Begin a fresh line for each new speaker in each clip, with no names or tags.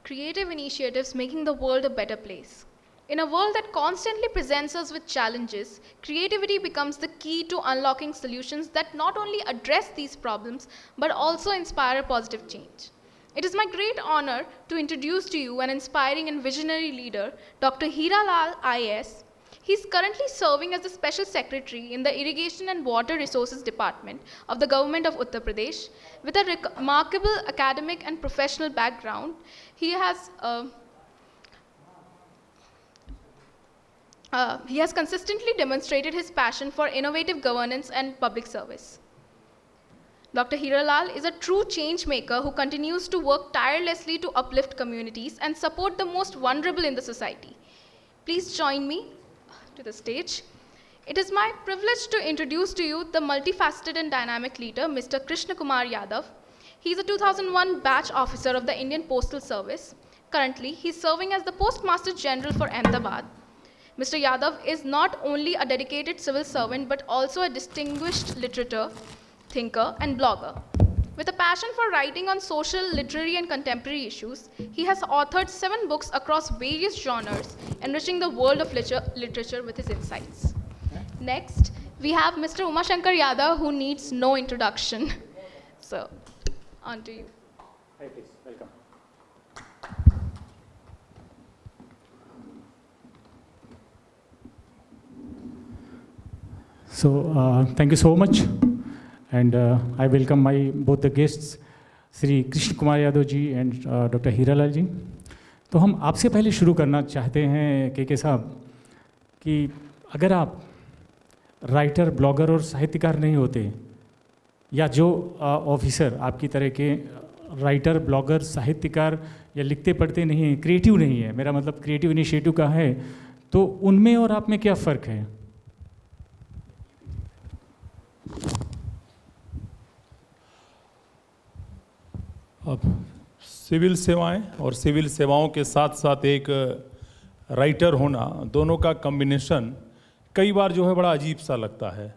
creative initiatives making the world a better place. In a world that constantly presents us with challenges, creativity becomes the key to unlocking solutions that not only address these problems but also inspire a positive change. It is my great honor to introduce to you an inspiring and visionary leader, Dr. Hiralal IAS. He is currently serving as the Special Secretary in the Irrigation and Water Resources Department of the Government of Uttar Pradesh. With a remarkable academic and professional background, he has consistently demonstrated his passion for innovative governance and public service. Dr. Hiralal is a true change maker who continues to work tirelessly to uplift communities and support the most vulnerable in the society. Please join me to the stage. It is my privilege to introduce to you the multifaceted and dynamic leader, Mr. Krishna Kumar Yadav. He is a 2001 batch officer of the Indian Postal Service. Currently, he is serving as the Postmaster General for Ahmedabad. Mr. Yadav is not only a dedicated civil servant but also a distinguished literature, thinker, and blogger. With a passion for writing on social, literary, and contemporary issues, he has authored 7 books across various genres, enriching the world of literature with his insights. Next, we have Mr. Umashankar Yadav, who needs no introduction. So, on to you.
Hi, please, welcome. So, thank you so much. And I welcome both the guests, Shri Krishna Kumar Yadav ji and doctor Hiralal ji. तो हम आपसे पहले शुरू करना चाहते हैं के साहब कि अगर आप राइटर, ब्लॉगर और साहित्यकार नहीं होते, या जो ऑफिसर आपकी तरह के राइटर, ब्लॉगर, साहित्यकार या लिखते पढ़ते नहीं हैं, क्रिएटिव नहीं है, मेरा मतलब क्रिएटिव इनिशिएटिव का है, तो उनमें और आप में क्या फ़र्क है?
अब सिविल सेवाएं और सिविल सेवाओं के साथ साथ एक राइटर होना, दोनों का कॉम्बिनेशन कई बार जो है बड़ा अजीब सा लगता है।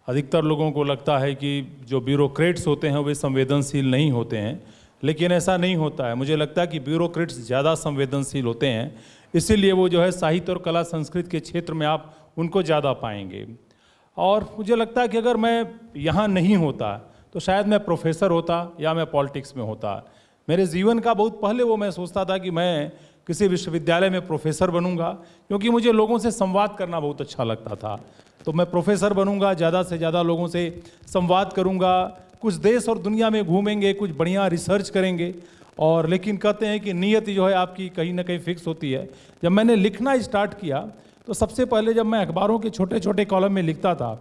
अधिकतर लोगों को लगता है कि जो ब्यूरोक्रेट्स होते हैं वे संवेदनशील नहीं होते हैं, लेकिन ऐसा नहीं होता है। मुझे लगता है कि ब्यूरोक्रेट्स ज़्यादा संवेदनशील होते हैं, इसीलिए वो जो है साहित्य और कला संस्कृति के क्षेत्र में आप उनको ज़्यादा पाएंगे। और मुझे लगता है कि अगर मैं यहाँ नहीं होता तो शायद मैं प्रोफेसर होता या मैं पॉलिटिक्स में होता। मेरे जीवन का बहुत पहले वो मैं सोचता था कि मैं किसी विश्वविद्यालय में प्रोफेसर बनूंगा, क्योंकि मुझे लोगों से संवाद करना बहुत अच्छा लगता था। तो मैं प्रोफेसर बनूंगा, ज़्यादा से ज़्यादा लोगों से संवाद करूंगा, कुछ देश और दुनिया में घूमेंगे, कुछ बढ़िया रिसर्च करेंगे। और लेकिन कहते हैं कि नीयत जो है आपकी कहीं ना कहीं फिक्स होती है। जब मैंने लिखना स्टार्ट किया तो सबसे पहले जब मैं अखबारों के छोटे छोटे कॉलम में लिखता था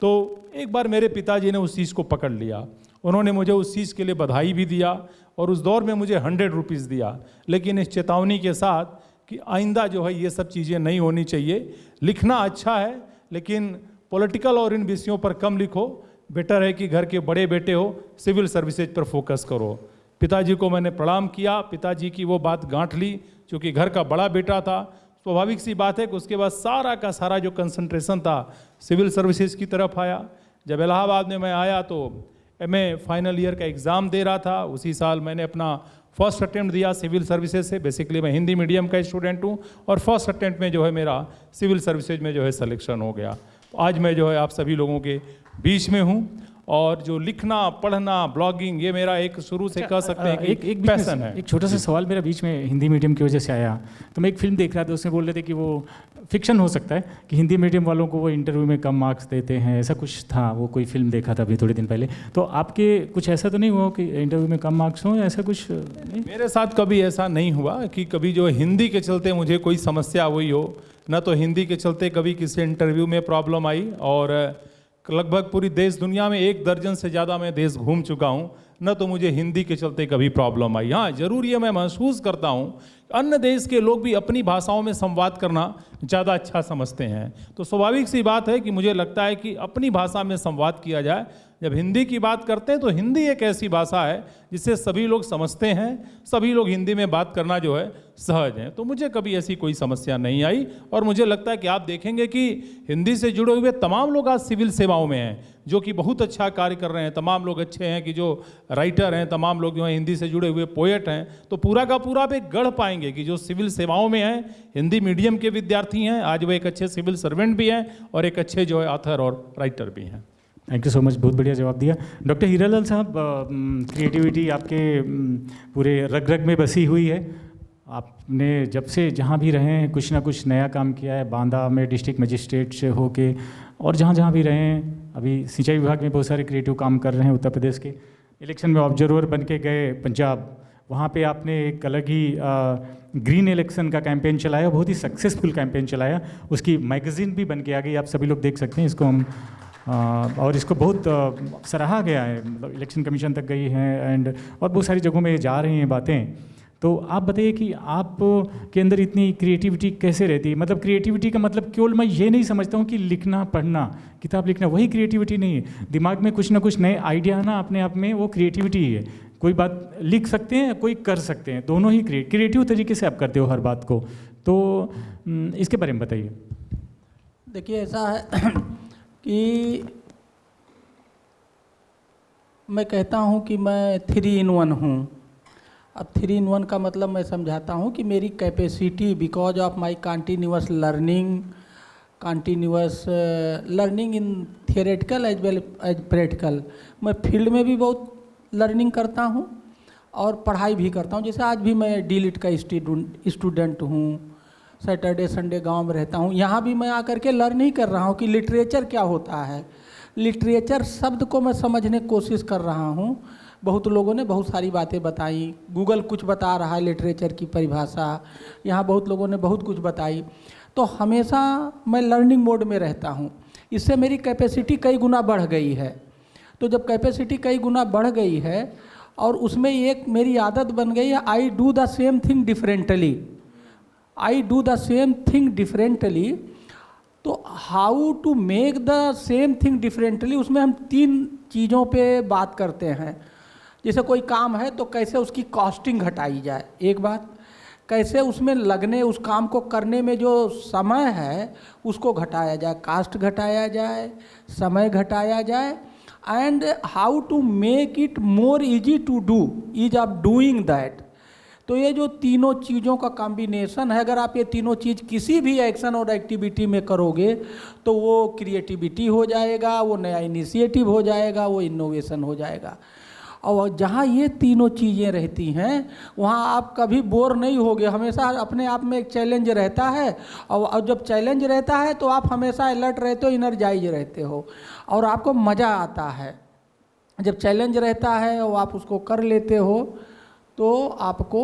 तो एक बार मेरे पिताजी ने उस चीज़ को पकड़ लिया। उन्होंने मुझे उस चीज़ के लिए बधाई भी दिया और उस दौर में मुझे 100 रुपीज़ दिया, लेकिन इस चेतावनी के साथ कि आइंदा जो है ये सब चीज़ें नहीं होनी चाहिए। लिखना अच्छा है लेकिन पॉलिटिकल और इन विषयों पर कम लिखो, बेटर है कि घर के बड़े बेटे हो, सिविल सर्विसेज पर फोकस करो। पिताजी को मैंने प्रणाम किया, पिताजी की वो बात गांठ ली, क्योंकि घर का बड़ा बेटा था। स्वाभाविक सी बात है कि उसके बाद सारा का सारा जो कंसंट्रेशन था सिविल सर्विसेज की तरफ आया। जब इलाहाबाद में मैं आया तो एमए फाइनल ईयर का एग्ज़ाम दे रहा था। उसी साल मैंने अपना फर्स्ट अटेम्प्ट दिया सिविल सर्विसेज से। बेसिकली मैं हिंदी मीडियम का स्टूडेंट हूँ और फर्स्ट अटेम्प्ट में जो है मेरा सिविल सर्विसेज में जो है सिलेक्शन हो गया। तो आज मैं जो है आप सभी लोगों के बीच में हूँ और जो लिखना, पढ़ना, ब्लॉगिंग, ये मेरा एक शुरू से कह सकते हैं कि एक पैशन है।
एक छोटा सा सवाल मेरा बीच में हिंदी मीडियम की वजह से आया। तो मैं एक फिल्म देख रहा था, उसमें बोल रहे थे कि वो फिक्शन हो सकता है कि हिंदी मीडियम वालों को वो इंटरव्यू में कम मार्क्स देते हैं, ऐसा कुछ था। वो कोई फिल्म देखा था अभी थोड़े दिन पहले। तो आपके कुछ ऐसा तो नहीं हुआ कि इंटरव्यू में कम मार्क्स हों, ऐसा कुछ नहीं?
मेरे साथ कभी ऐसा नहीं हुआ कि कभी जो हिंदी के चलते मुझे कोई समस्या हुई हो, न तो हिंदी के चलते कभी किसी इंटरव्यू में प्रॉब्लम आई। और लगभग पूरी देश दुनिया में 1 दर्जन से ज़्यादा मैं देश घूम चुका हूँ, न तो मुझे हिंदी के चलते कभी प्रॉब्लम आई। हाँ, ज़रूर ये मैं महसूस करता हूँ अन्य देश के लोग भी अपनी भाषाओं में संवाद करना ज़्यादा अच्छा समझते हैं। तो स्वाभाविक सी बात है कि मुझे लगता है कि अपनी भाषा में संवाद किया जाए जब हिंदी की बात करते हैं तो हिंदी एक ऐसी भाषा है जिसे सभी लोग समझते हैं, सभी लोग हिंदी में बात करना जो है सहज है। तो मुझे कभी ऐसी कोई समस्या नहीं आई और मुझे लगता है कि आप देखेंगे कि हिंदी से जुड़े हुए तमाम लोग आज सिविल सेवाओं में हैं, जो कि बहुत अच्छा कार्य कर रहे हैं। तमाम लोग अच्छे हैं कि जो राइटर हैं, तमाम लोग जो हैं हिंदी से जुड़े हुए पोएट हैं। तो पूरा का पूरा आप एक गढ़ पाएंगे कि जो सिविल सेवाओं में हैं, हिंदी मीडियम के विद्यार्थी हैं, आज वो एक अच्छे सिविल सर्वेंट भी हैं और एक अच्छे जो है ऑथर और राइटर भी हैं।
थैंक यू सो मच, बहुत बढ़िया जवाब दिया। डॉक्टर हीरालाल साहब, क्रिएटिविटी आपके पूरे रग रग में बसी हुई है। आपने जब से जहाँ भी रहे हैं कुछ ना कुछ नया काम किया है, बांदा में डिस्ट्रिक्ट मजिस्ट्रेट से होके और जहाँ जहाँ भी रहे हैं, अभी सिंचाई विभाग में बहुत सारे क्रिएटिव काम कर रहे हैं। उत्तर प्रदेश के इलेक्शन में ऑब्जर्वर बन के गए पंजाब, वहाँ पे आपने एक अलग ही ग्रीन इलेक्शन का कैंपेन चलाया, बहुत ही सक्सेसफुल कैंपेन चलाया। उसकी मैगजीन भी बन के आ गई, आप सभी लोग देख सकते हैं इसको हम और इसको बहुत सराहा गया है, मतलब इलेक्शन कमीशन तक गई है एंड और बहुत सारी जगहों में जा रही हैं बातें। तो आप बताइए कि आप के अंदर इतनी क्रिएटिविटी कैसे रहती है? मतलब क्रिएटिविटी का मतलब केवल मैं ये नहीं समझता हूँ कि लिखना, पढ़ना, किताब लिखना वही क्रिएटिविटी नहीं है। दिमाग में कुछ ना कुछ नए आइडिया आना अपने आप में वो क्रिएटिविटी ही है। कोई बात लिख सकते हैं, कोई कर सकते हैं, दोनों ही क्रिएटिव तरीके से आप करते हो हर बात को। तो इसके बारे में बताइए।
देखिए, ऐसा है कि मैं कहता हूँ कि मैं 3 in 1 हूँ। अब 3 in 1 का मतलब मैं समझाता हूँ कि मेरी capacity because of my continuous learning in theoretical as well as practical, मैं फील्ड में भी बहुत लर्निंग करता हूँ और पढ़ाई भी करता हूँ। जैसे आज भी मैं डीलिट का स्टूडेंट हूँ, सैटरडे संडे गांव में रहता हूँ। यहाँ भी मैं आकर के लर्न ही कर रहा हूँ कि लिटरेचर क्या होता है। लिटरेचर शब्द को मैं समझने की कोशिश कर रहा हूँ। बहुत लोगों ने बहुत सारी बातें बताई, गूगल कुछ बता रहा है लिटरेचर की परिभाषा, यहाँ बहुत लोगों ने बहुत कुछ बताई। तो हमेशा मैं लर्निंग मोड में रहता हूँ। इससे मेरी कैपेसिटी कई गुना बढ़ गई है। तो जब कैपेसिटी कई गुना बढ़ गई है और उसमें एक मेरी आदत बन गई है, I do the same thing differently. तो how to make the same thing differently, उसमें हम 3 चीज़ों पे बात करते हैं। जैसे कोई काम है तो कैसे उसकी कॉस्टिंग घटाई जाए, एक बात, कैसे उसमें लगने, उस काम को करने में जो समय है उसको घटाया जाए, कास्ट घटाया जाए, समय घटाया जाए, and how to make it more easy to do, ease of doing that. तो ये जो तीनों चीज़ों का कॉम्बिनेशन है, अगर आप ये तीनों चीज़ किसी भी एक्शन और एक्टिविटी में करोगे तो वो क्रिएटिविटी हो जाएगा, वो नया इनिशिएटिव हो जाएगा, वो इनोवेशन हो जाएगा। और जहाँ ये तीनों चीज़ें रहती हैं वहाँ आप कभी बोर नहीं होगे, हमेशा अपने आप में एक चैलेंज रहता है। और जब चैलेंज रहता है तो आप हमेशा अलर्ट रहते हो, इनर्जाइज रहते हो और आपको मज़ा आता है। जब चैलेंज रहता है और आप उसको कर लेते हो तो आपको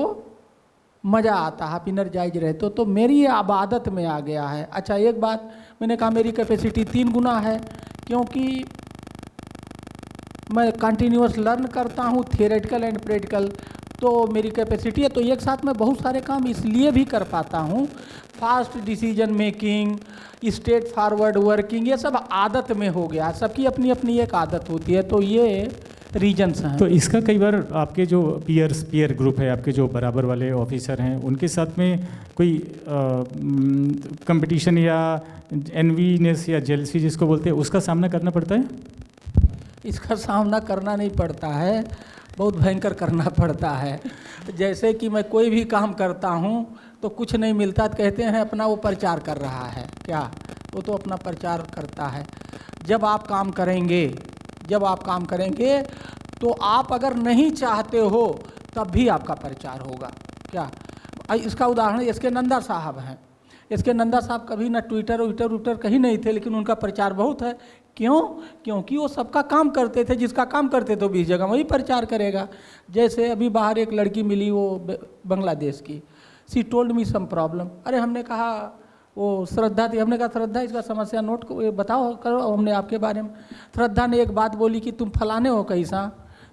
मज़ा आता है, आप इनर्जाइज रहते हो। तो मेरी ये अब आदत में आ गया है। अच्छा, एक बात मैंने कहा मेरी कैपेसिटी 3 गुना है, क्योंकि मैं कंटिन्यूअस लर्न करता हूँ थियोरेटिकल एंड प्रैक्टिकल, तो मेरी कैपेसिटी है। तो एक साथ मैं बहुत सारे काम इसलिए भी कर पाता हूँ, fast decision making, straight forward working, ये सब आदत में हो गया। सबकी अपनी अपनी एक आदत होती है, तो ये रीजन्स हैं।
तो इसका कई बार आपके जो पीयर ग्रुप है, आपके जो बराबर वाले ऑफिसर हैं, उनके साथ में कोई कंपटीशन या एनवीनेस या जेलसी जिसको बोलते हैं, उसका सामना करना पड़ता है?
इसका सामना करना नहीं पड़ता है, बहुत भयंकर करना पड़ता है। जैसे कि मैं कोई भी काम करता हूँ तो कुछ नहीं मिलता तो कहते हैं अपना वो प्रचार कर रहा है। क्या, वो तो अपना प्रचार करता है। जब आप काम करेंगे तो आप अगर नहीं चाहते हो तब भी आपका प्रचार होगा। क्या, इसका उदाहरण एस के नंदा साहब हैं। एस के नंदा साहब कभी ना ट्विटर कहीं नहीं थे, लेकिन उनका प्रचार बहुत है। क्यों? क्योंकि वो सबका काम करते थे, जिसका काम करते थे 20 जगह वही प्रचार करेगा। जैसे अभी बाहर एक लड़की मिली, वो बांग्लादेश की, सी टोल्ड मी सम प्रॉब्लम। अरे हमने कहा वो श्रद्धा थी, हमने कहा श्रद्धा इसका समस्या नोट बताओ करो हमने आपके बारे में। श्रद्धा ने एक बात बोली कि तुम फलाने हो कैसा।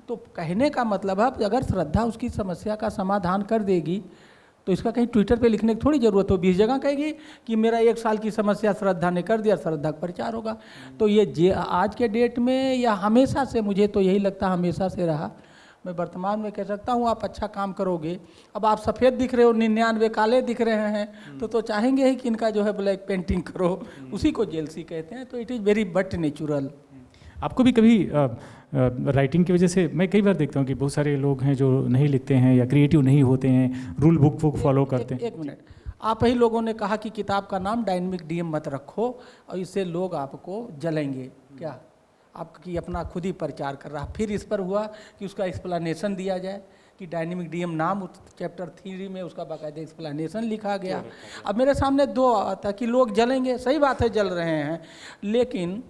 तो कहने का मतलब है अगर श्रद्धा उसकी समस्या का समाधान कर देगी तो इसका कहीं ट्विटर पे लिखने की थोड़ी ज़रूरत हो, 20 जगह कहेगी कि मेरा 1 साल की समस्या श्रद्धा ने कर दिया, श्रद्धा का प्रचार होगा। तो ये आज के डेट में या हमेशा से, मुझे तो यही लगता हमेशा से रहा, मैं वर्तमान में कह सकता हूँ आप अच्छा काम करोगे। अब आप सफ़ेद दिख रहे हो, 99 काले दिख रहे हैं, तो चाहेंगे ही कि इनका जो है ब्लैक पेंटिंग करो, उसी को जेलसी कहते हैं। तो it is very but natural.
आपको भी कभी राइटिंग की वजह से, मैं कई बार देखता हूँ कि बहुत सारे लोग हैं जो नहीं लिखते हैं या क्रिएटिव नहीं होते हैं, रूल बुक फॉलो करते हैं।
एक मिनट, आप ही लोगों ने कहा कि किताब का नाम डायनेमिक डीएम मत रखो और इससे लोग आपको जलेंगे। क्या आपकी अपना खुद ही प्रचार कर रहा, फिर इस पर हुआ कि उसका एक्सप्लेनेशन दिया जाए कि डायनेमिक डीएम नाम चैप्टर 3 में उसका बाकायदा एक्सप्लेनेशन लिखा गया। अब मेरे सामने 2 आता कि लोग जलेंगे, सही बात है जल रहे हैं, लेकिन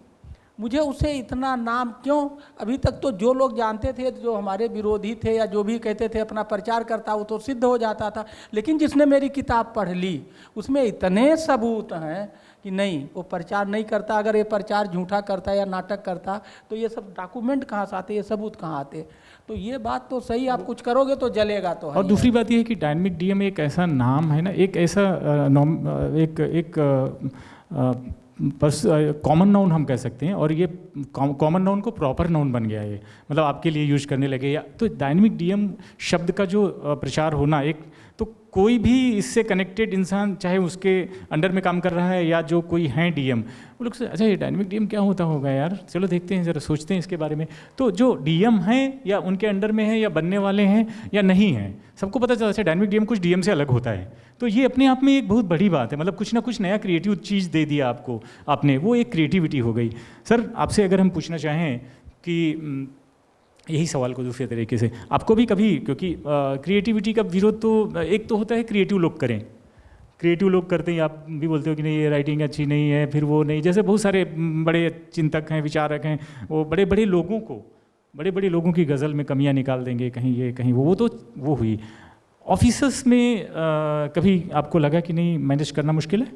मुझे उसे इतना नाम क्यों? अभी तक तो जो लोग जानते थे, जो हमारे विरोधी थे या जो भी कहते थे अपना प्रचार करता, वो तो सिद्ध हो जाता था। लेकिन जिसने मेरी किताब पढ़ ली उसमें इतने सबूत हैं कि नहीं, वो प्रचार नहीं करता। अगर ये प्रचार झूठा करता या नाटक करता तो ये सब डॉक्यूमेंट कहाँ से आते, ये सबूत कहाँ आते? तो ये बात तो सही, आप कुछ करोगे तो जलेगा तो है।
और दूसरी बात ये है कि डायनेमिक डीएम एक ऐसा नाम है ना, एक ऐसा कॉमन नाउन हम कह सकते हैं, और ये कॉमन नाउन को प्रॉपर नाउन बन गया है, मतलब आपके लिए यूज करने लगे। या तो डायनेमिक डीएम शब्द का जो प्रचार होना, एक तो कोई भी इससे कनेक्टेड इंसान, चाहे उसके अंडर में काम कर रहा है या जो कोई है डीएम, वो लोग से अच्छा ये डायनेमिक डीएम क्या होता होगा यार, चलो देखते हैं, ज़रा सोचते हैं इसके बारे में। तो जो डीएम हैं या उनके अंडर में हैं या बनने वाले हैं या नहीं हैं, सबको पता चला अच्छा डायनेमिक डीएम कुछ डीएम से अलग होता है। तो ये अपने आप में एक बहुत बड़ी बात है, मतलब कुछ ना कुछ नया क्रिएटिव चीज़ दे दिया आपको आपने, वो एक क्रिएटिविटी हो गई। सर आपसे अगर हम पूछना चाहें कि यही सवाल को दूसरे तरीके से, आपको भी कभी, क्योंकि क्रिएटिविटी का विरोध तो एक तो होता है क्रिएटिव लोग करें, क्रिएटिव लोग करते हैं, आप भी बोलते हो कि नहीं ये राइटिंग अच्छी नहीं है, फिर वो नहीं, जैसे बहुत सारे बड़े चिंतक हैं, विचारक हैं, वो बड़े बड़े लोगों की गज़ल में कमियां निकाल देंगे, कहीं ये कहीं वो तो वो हुई। ऑफिसर्स में कभी आपको लगा कि नहीं मैनेज करना मुश्किल है?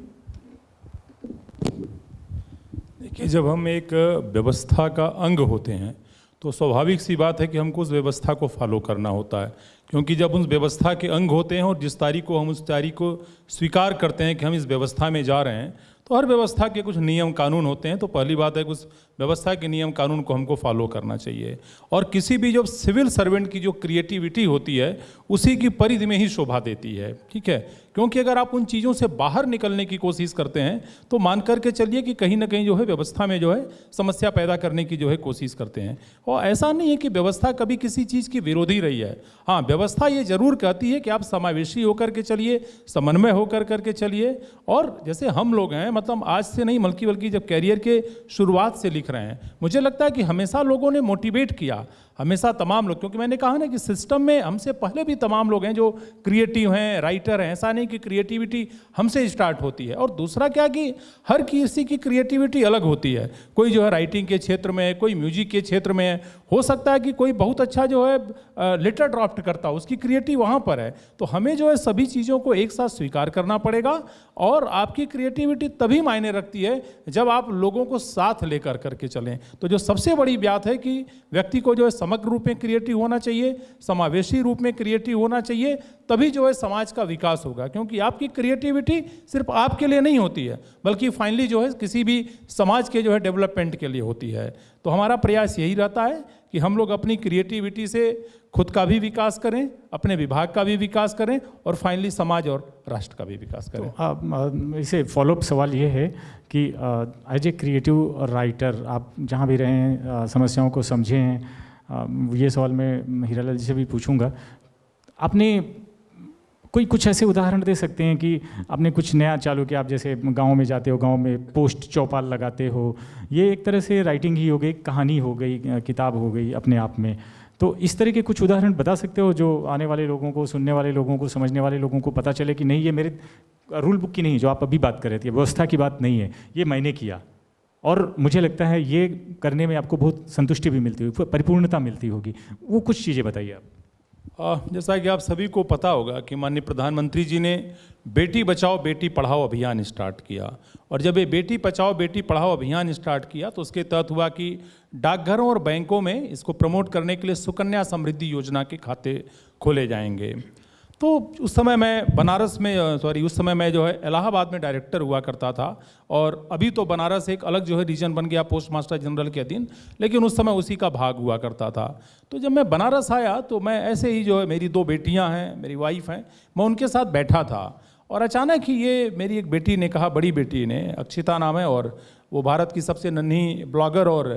देखिए, जब हम एक व्यवस्था का अंग होते हैं तो स्वाभाविक सी बात है कि हमको उस व्यवस्था को फॉलो करना होता है, क्योंकि जब उस व्यवस्था के अंग होते हैं और जिस तारीख को हम उस तारीख को स्वीकार करते हैं कि हम इस व्यवस्था में जा रहे हैं, तो हर व्यवस्था के कुछ नियम कानून होते हैं। तो पहली बात है कि उस व्यवस्था के नियम कानून को हमको फॉलो करना चाहिए। और किसी भी जो सिविल सर्वेंट की जो क्रिएटिविटी होती है उसी की परिधि में ही शोभा देती है, ठीक है। क्योंकि अगर आप उन चीज़ों से बाहर निकलने की कोशिश करते हैं तो मान करके चलिए कि कहीं ना कहीं जो है व्यवस्था में जो है समस्या पैदा करने की जो है कोशिश करते हैं। और ऐसा नहीं है कि व्यवस्था कभी किसी चीज़ की विरोधी रही है। हाँ, व्यवस्था ये जरूर कहती है कि आप समावेशी होकर के चलिए, समन्वय होकर करके चलिए। और जैसे हम लोग हैं, मतलब आज से नहीं बल्कि जब कैरियर के शुरुआत से लिख रहे हैं, मुझे लगता है कि हमेशा लोगों ने मोटिवेट किया, हमेशा तमाम लोग, क्योंकि मैंने कहा ना कि सिस्टम में हमसे पहले भी तमाम लोग हैं जो क्रिएटिव हैं, राइटर हैं। ऐसा नहीं कि क्रिएटिविटी हमसे स्टार्ट होती है। और दूसरा क्या कि हर किसी की क्रिएटिविटी अलग होती है। कोई जो है राइटिंग के क्षेत्र में है, कोई म्यूजिक के क्षेत्र में है, हो सकता है कि कोई बहुत अच्छा जो है लेटर ड्राफ्ट करता हो, उसकी क्रिएटिव वहाँ पर है। तो हमें जो है सभी चीज़ों को एक साथ स्वीकार करना पड़ेगा। और आपकी क्रिएटिविटी तभी मायने रखती है जब आप लोगों को साथ लेकर करके चलें। तो जो सबसे बड़ी बात है कि व्यक्ति को जो है समग्र रूप में क्रिएटिव होना चाहिए, समावेशी रूप में क्रिएटिव होना चाहिए, तभी जो है समाज का विकास होगा। क्योंकि आपकी क्रिएटिविटी सिर्फ आपके लिए नहीं होती है, बल्कि फाइनली जो है किसी भी समाज के जो है डेवलपमेंट के लिए होती है। तो हमारा प्रयास यही रहता है कि हम लोग अपनी क्रिएटिविटी से खुद का भी विकास करें, अपने विभाग का भी विकास करें और फाइनली समाज और राष्ट्र का भी विकास करें।
तो इसे फॉलोअप सवाल ये है कि एज ए क्रिएटिव राइटर आप जहाँ भी रहें, समस्याओं को समझें, ये सवाल मैं हीरालाल जी से भी पूछूंगा। आपने कुछ ऐसे उदाहरण दे सकते हैं कि आपने कुछ नया चालू किया, आप जैसे गांव में जाते हो, गांव में पोस्ट चौपाल लगाते हो, ये एक तरह से राइटिंग ही हो गई, कहानी हो गई, किताब हो गई अपने आप में। तो इस तरह के कुछ उदाहरण बता सकते हो जो आने वाले लोगों को, सुनने वाले लोगों को, समझने वाले लोगों को पता चले कि नहीं ये मेरे रूल बुक की नहीं, जो आप अभी बात कर रहे थे, व्यवस्था की बात नहीं है, ये मैंने किया और मुझे लगता है ये करने में आपको बहुत संतुष्टि भी मिलती होगी, परिपूर्णता मिलती होगी। वो कुछ चीज़ें बताइए आप।
जैसा कि आप सभी को पता होगा कि माननीय प्रधानमंत्री जी ने बेटी बचाओ बेटी पढ़ाओ अभियान स्टार्ट किया। और जब ये बेटी बचाओ बेटी पढ़ाओ अभियान स्टार्ट किया तो उसके तहत हुआ कि डाकघरों और बैंकों में इसको प्रमोट करने के लिए सुकन्या समृद्धि योजना के खाते खोले जाएंगे। तो उस समय मैं बनारस में उस समय मैं जो है इलाहाबाद में डायरेक्टर हुआ करता था, और अभी तो बनारस एक अलग जो है रीजन बन गया पोस्ट मास्टर जनरल के अधीन, लेकिन उस समय उसी का भाग हुआ करता था। तो जब मैं बनारस आया तो मैं ऐसे ही जो है, मेरी 2 बेटियां हैं, मेरी वाइफ हैं, मैं उनके साथ बैठा था और अचानक ही ये मेरी एक बेटी ने कहा, बड़ी बेटी ने, अक्षिता नाम है और वो भारत की सबसे नन्ही ब्लॉगर और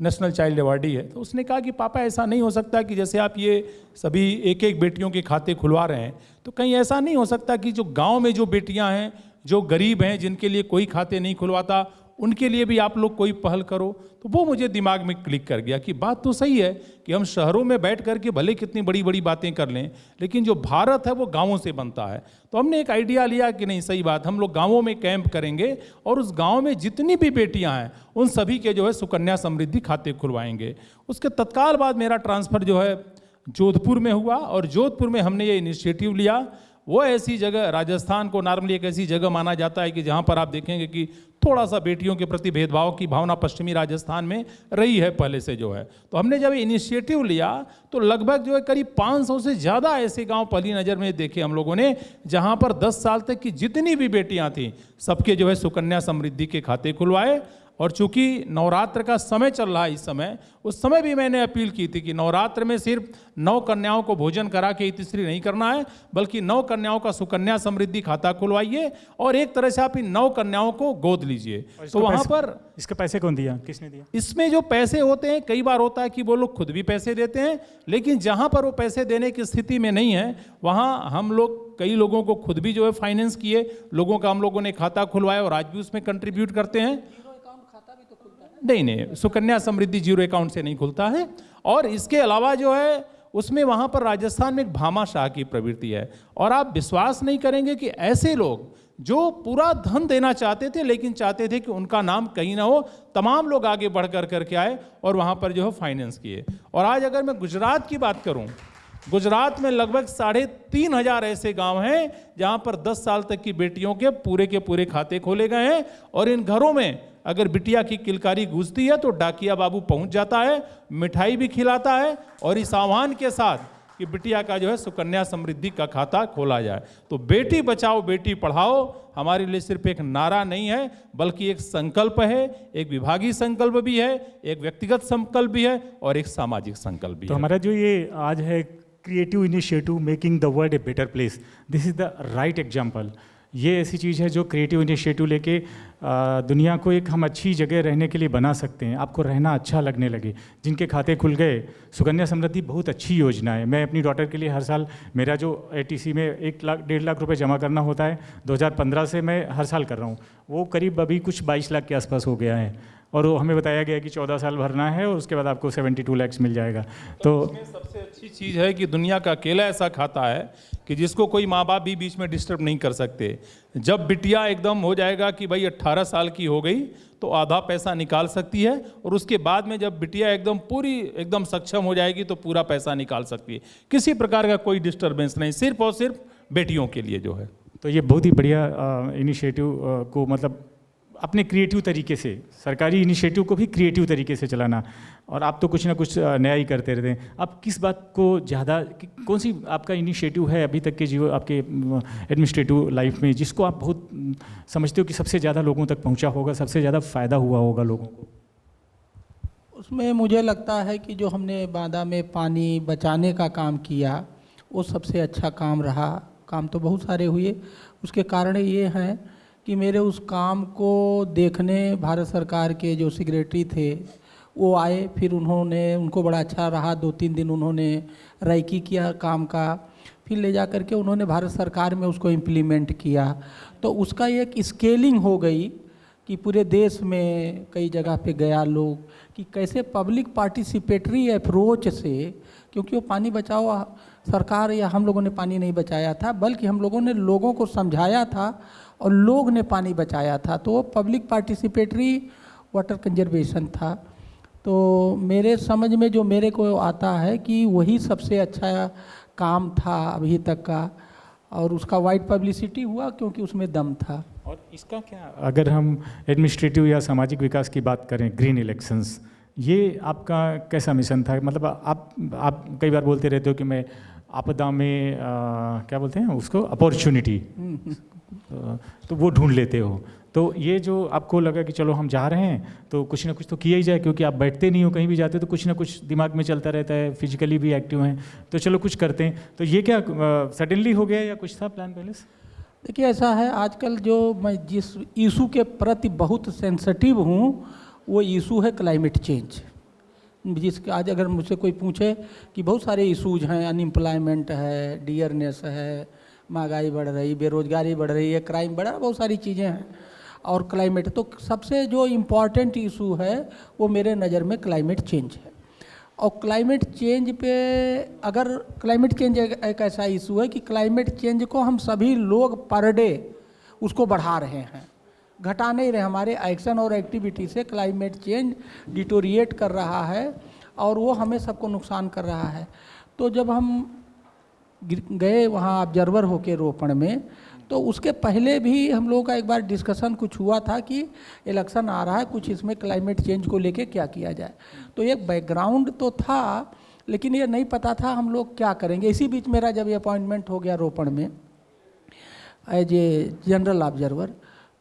नेशनल चाइल्ड अवार्डी है, तो उसने कहा कि पापा ऐसा नहीं हो सकता कि जैसे आप ये सभी एक एक बेटियों के खाते खुलवा रहे हैं, तो कहीं ऐसा नहीं हो सकता कि जो गांव में जो बेटियां हैं, जो गरीब हैं, जिनके लिए कोई खाते नहीं खुलवाता, उनके लिए भी आप लोग कोई पहल करो। तो वो मुझे दिमाग में क्लिक कर गया कि बात तो सही है कि हम शहरों में बैठ कर के भले कितनी बड़ी बड़ी बातें कर लें, लेकिन जो भारत है वो गांवों से बनता है। तो हमने एक आइडिया लिया कि नहीं, सही बात, हम लोग गांवों में कैंप करेंगे और उस गांव में जितनी भी बेटियां हैं उन सभी के जो है सुकन्या समृद्धि खाते खुलवाएंगे। उसके तत्काल बाद मेरा ट्रांसफ़र जो है जोधपुर में हुआ, और जोधपुर में हमने ये इनिशिएटिव लिया। वो ऐसी जगह, राजस्थान को नॉर्मली एक ऐसी जगह माना जाता है कि जहाँ पर आप देखेंगे कि थोड़ा सा बेटियों के प्रति भेदभाव की भावना पश्चिमी राजस्थान में रही है पहले से जो है। तो हमने जब इनिशिएटिव लिया तो लगभग जो है करीब 500 से ज़्यादा ऐसे गांव पहली नज़र में देखे हम लोगों ने, जहाँ पर 10 साल तक की जितनी भी बेटियाँ थीं सबके जो है सुकन्या समृद्धि के खाते खुलवाए। और चूंकि नवरात्र का समय चल रहा है इस समय, उस समय भी मैंने अपील की थी कि नवरात्र में सिर्फ 9 कन्याओं को भोजन करा के इतिश्री नहीं करना है, बल्कि 9 कन्याओं का सुकन्या समृद्धि खाता खुलवाइए और एक तरह से आप इन 9 कन्याओं को गोद लीजिए। तो वहाँ पर
इसके पैसे कौन दिया, किसने दिया?
इसमें जो पैसे होते हैं, कई बार होता है कि वो लोग खुद भी पैसे देते हैं, लेकिन जहाँ पर वो पैसे देने की स्थिति में नहीं है, वहाँ हम लोग कई लोगों को खुद भी जो है फाइनेंस किए, लोगों का हम लोगों ने खाता खुलवाया और आज भी उसमें कंट्रीब्यूट करते हैं। नहीं, सुकन्या समृद्धि जीरो अकाउंट से नहीं खुलता है। और इसके अलावा जो है उसमें वहाँ पर राजस्थान में एक भामाशाह की प्रवृत्ति है, और आप विश्वास नहीं करेंगे कि ऐसे लोग जो पूरा धन देना चाहते थे लेकिन चाहते थे कि उनका नाम कहीं ना हो, तमाम लोग आगे बढ़ कर करके आए और वहाँ पर जो है फाइनेंस किए। और आज अगर मैं गुजरात की बात करूँ, गुजरात में लगभग 3,500 ऐसे गांव हैं जहां पर 10 साल तक की बेटियों के पूरे खाते खोले गए हैं। और इन घरों में अगर बिटिया की किलकारी गूंजती है तो डाकिया बाबू पहुंच जाता है, मिठाई भी खिलाता है, और इस आह्वान के साथ कि बिटिया का जो है सुकन्या समृद्धि का खाता खोला जाए। तो बेटी बचाओ बेटी पढ़ाओ हमारे लिए सिर्फ एक नारा नहीं है, बल्कि एक संकल्प है, एक विभागीय संकल्प भी है, एक व्यक्तिगत संकल्प भी है और एक सामाजिक संकल्प भी
तो
है।
हमारा जो ये आज है creative initiative making the world a better place, this is the right example. ये ऐसी चीज़ है जो क्रिएटिव इनिशिएटिव लेके दुनिया को एक हम अच्छी जगह रहने के लिए बना सकते हैं, आपको रहना अच्छा लगने लगे। जिनके खाते खुल गए, सुकन्या समृद्धि बहुत अच्छी योजना है। मैं अपनी डॉटर के लिए हर साल, मेरा जो ATC में 1-1.5 लाख रुपए जमा करना होता है, 2015 से मैं हर साल कर रहा हूँ, वो करीब अभी कुछ 22 लाख के आसपास हो गया है। और वो हमें बताया गया कि 14 साल भरना है और उसके बाद आपको 72 लाख मिल जाएगा। तो
इसमें सबसे अच्छी चीज़ है कि दुनिया का अकेला ऐसा खाता है कि जिसको कोई माँ बाप भी बीच में डिस्टर्ब नहीं कर सकते। जब बिटिया एकदम हो जाएगा कि भाई 18 साल की हो गई तो आधा पैसा निकाल सकती है, और उसके बाद में जब बिटिया एकदम सक्षम हो जाएगी तो पूरा पैसा निकाल सकती है। किसी प्रकार का कोई डिस्टर्बेंस नहीं, सिर्फ और सिर्फ बेटियों के लिए जो है।
तो ये बहुत ही बढ़िया इनिशिएटिव को मतलब अपने क्रिएटिव तरीके से, सरकारी इनिशिएटिव को भी क्रिएटिव तरीके से चलाना। और आप तो कुछ ना कुछ नया ही करते रहते हैं। आप किस बात को ज़्यादा, कौन सी आपका इनिशिएटिव है अभी तक के जीवन आपके एडमिनिस्ट्रेटिव लाइफ में जिसको आप बहुत समझते हो कि सबसे ज़्यादा लोगों तक पहुंचा होगा, सबसे ज़्यादा फ़ायदा हुआ होगा लोगों को?
उसमें मुझे लगता है कि जो हमने बांदा में पानी बचाने का काम किया वो सबसे अच्छा काम रहा। काम तो बहुत सारे हुए, उसके कारण ये हैं कि मेरे उस काम को देखने भारत सरकार के जो सेक्रेटरी थे वो आए, फिर उनको बड़ा अच्छा रहा। 2-3 दिन उन्होंने रैकी किया काम का, फिर ले जा करके उन्होंने भारत सरकार में उसको इम्प्लीमेंट किया। तो उसका एक स्केलिंग हो गई कि पूरे देश में कई जगह पे गया लोग कि कैसे पब्लिक पार्टिसिपेटरी अप्रोच से, क्योंकि वो पानी बचाओ सरकार या हम लोगों ने पानी नहीं बचाया था, बल्कि हम लोगों ने लोगों को समझाया था और लोग ने पानी बचाया था। तो वो पब्लिक पार्टिसिपेटरी वाटर कंजर्वेशन था। तो मेरे समझ में जो मेरे को आता है कि वही सबसे अच्छा काम था अभी तक का, और उसका वाइड पब्लिसिटी हुआ क्योंकि उसमें दम था।
और इसका क्या, अगर हम एडमिनिस्ट्रेटिव या सामाजिक विकास की बात करें, ग्रीन इलेक्शंस, ये आपका कैसा मिशन था? मतलब आप कई बार बोलते रहते हो कि मैं आपदा में क्या बोलते हैं उसको, अपॉर्चुनिटी, तो वो ढूंढ लेते हो। तो ये जो आपको लगा कि चलो हम जा रहे हैं तो कुछ ना कुछ तो किया ही जाए, क्योंकि आप बैठते नहीं हो, कहीं भी जाते हो तो कुछ ना कुछ दिमाग में चलता रहता है, फिजिकली भी एक्टिव हैं, तो चलो कुछ करते हैं। तो ये क्या सडनली हो गया या कुछ था प्लान पहले से?
देखिए ऐसा है, आजकल जो मैं जिस इशू के प्रति बहुत सेंसिटिव हूँ वो इशू है क्लाइमेट चेंज। जिसके आज अगर मुझसे कोई पूछे कि बहुत सारे इशूज हैं, अनएम्प्लॉयमेंट है, डियरनेस है, महंगाई बढ़ रही, बेरोजगारी बढ़ रही है, क्राइम बढ़ रहा, बहुत सारी चीज़ें हैं, और क्लाइमेट, तो सबसे जो इम्पॉर्टेंट इशू है वो मेरे नज़र में क्लाइमेट चेंज है। और क्लाइमेट चेंज पे, अगर क्लाइमेट चेंज एक ऐसा इशू है कि क्लाइमेट चेंज को हम सभी लोग पर डे उसको बढ़ा रहे हैं, घटा नहीं रहे। हमारे एक्शन और एक्टिविटी से क्लाइमेट चेंज डिटोरिएट कर रहा है और वो हमें सबको नुकसान कर रहा है। तो जब हम गए वहाँ ऑब्जर्वर होके रोपण में, तो उसके पहले भी हम लोगों का एक बार डिस्कशन कुछ हुआ था कि इलेक्शन आ रहा है, कुछ इसमें क्लाइमेट चेंज को लेके क्या किया जाए। तो एक बैकग्राउंड तो था, लेकिन ये नहीं पता था हम लोग क्या करेंगे। इसी बीच मेरा जब ये अपॉइंटमेंट हो गया रोपण में एज ए जनरल ऑब्जर्वर,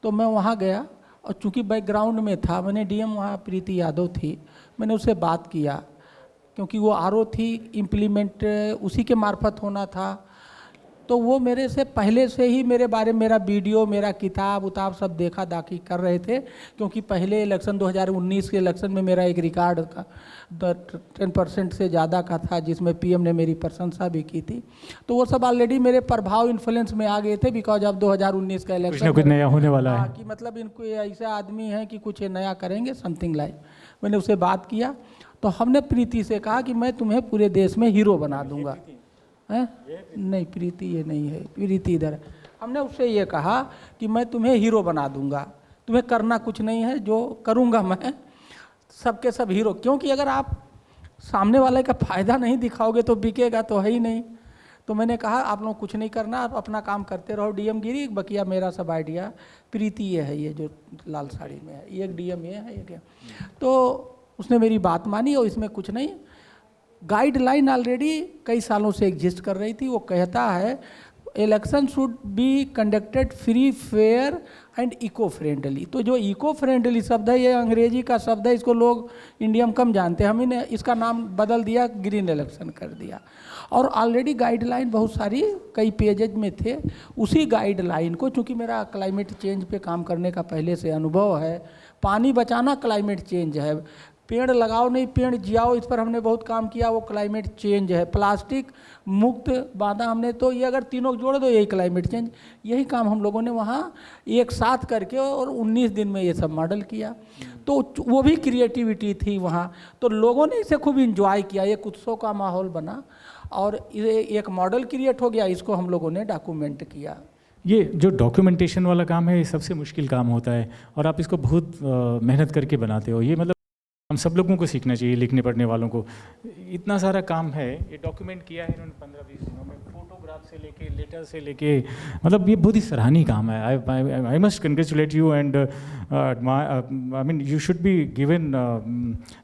तो मैं वहाँ गया, और चूँकि बैकग्राउंड में था, मैंने डीएम वहाँ प्रीति यादव थी, मैंने उससे बात किया, क्योंकि वो आरओ थी, इम्प्लीमेंट उसी के मार्फत होना था। तो वो मेरे से पहले से ही मेरे बारे में मेरा वीडियो, मेरा किताब उताब सब देखा दाखी कर रहे थे, क्योंकि पहले इलेक्शन 2019 के इलेक्शन में मेरा एक रिकॉर्ड का 10% से ज़्यादा का था, जिसमें पीएम ने मेरी प्रशंसा भी की थी। तो वो सब ऑलरेडी मेरे प्रभाव इन्फ्लुएंस में आ गए थे, बिकॉज अब 2019 का इलेक्शन
कुछ नया होने वाला है,
कि मतलब इनको ऐसे आदमी हैं कि कुछ नया करेंगे, समथिंग लाइक। मैंने उससे बात किया, तो हमने प्रीति से कहा कि मैं तुम्हें पूरे देश में हीरो बना दूंगा। हैं? नहीं, प्रीति ये नहीं है, प्रीति इधर है। हमने उससे ये कहा कि मैं तुम्हें हीरो बना दूंगा, तुम्हें करना कुछ नहीं है, जो करूंगा मैं सबके सब हीरो। क्योंकि अगर आप सामने वाले का फ़ायदा नहीं दिखाओगे तो बिकेगा तो है ही नहीं। तो मैंने कहा आप लोग कुछ नहीं करना, आप अपना काम करते रहो, डीएम गिरी, बकिया मेरा सब आइडिया। प्रीति ये है, ये जो लाल साड़ी में है, एक डीएम ये है, एक। तो उसने मेरी बात मानी, और इसमें कुछ नहीं, गाइडलाइन ऑलरेडी कई सालों से एग्जिस्ट कर रही थी। वो कहता है election should be conducted free, fair and eco friendly. तो जो इको फ्रेंडली शब्द है, ये अंग्रेजी का शब्द है, इसको लोग इंडिया में कम जानते हैं, हम ने इसका नाम बदल दिया, ग्रीन इलेक्शन कर दिया। और ऑलरेडी गाइडलाइन बहुत सारी कई पेजेज में थे। उसी गाइडलाइन को, चूँकि मेरा क्लाइमेट चेंज पे काम करने का पहले से अनुभव है, पानी बचाना क्लाइमेट चेंज है, पेड़ लगाओ नहीं पेड़ जियाओ, इस पर हमने बहुत काम किया, वो क्लाइमेट चेंज है, प्लास्टिक मुक्त बांधा हमने, तो ये अगर तीनों जोड़ दो यही क्लाइमेट चेंज। यही काम हम लोगों ने वहाँ एक साथ करके और 19 दिन में ये सब मॉडल किया। तो वो भी क्रिएटिविटी थी वहाँ, तो लोगों ने इसे खूब इंजॉय किया, एक उत्सव का माहौल बना और ये एक मॉडल क्रिएट हो गया, इसको हम लोगों ने डॉक्यूमेंट किया।
ये जो डॉक्यूमेंटेशन वाला काम है, ये सबसे मुश्किल काम होता है, और आप इसको बहुत मेहनत करके बनाते हो। ये मतलब हम सब लोगों को सीखना चाहिए, लिखने पढ़ने वालों को। इतना सारा काम है, ये डॉक्यूमेंट किया है इन्होंने 15-20 दिनों में, फोटोग्राफ से लेके लेटर से लेके, मतलब ये बहुत ही सराहनीय काम है। I must congratulate you and I mean you should be given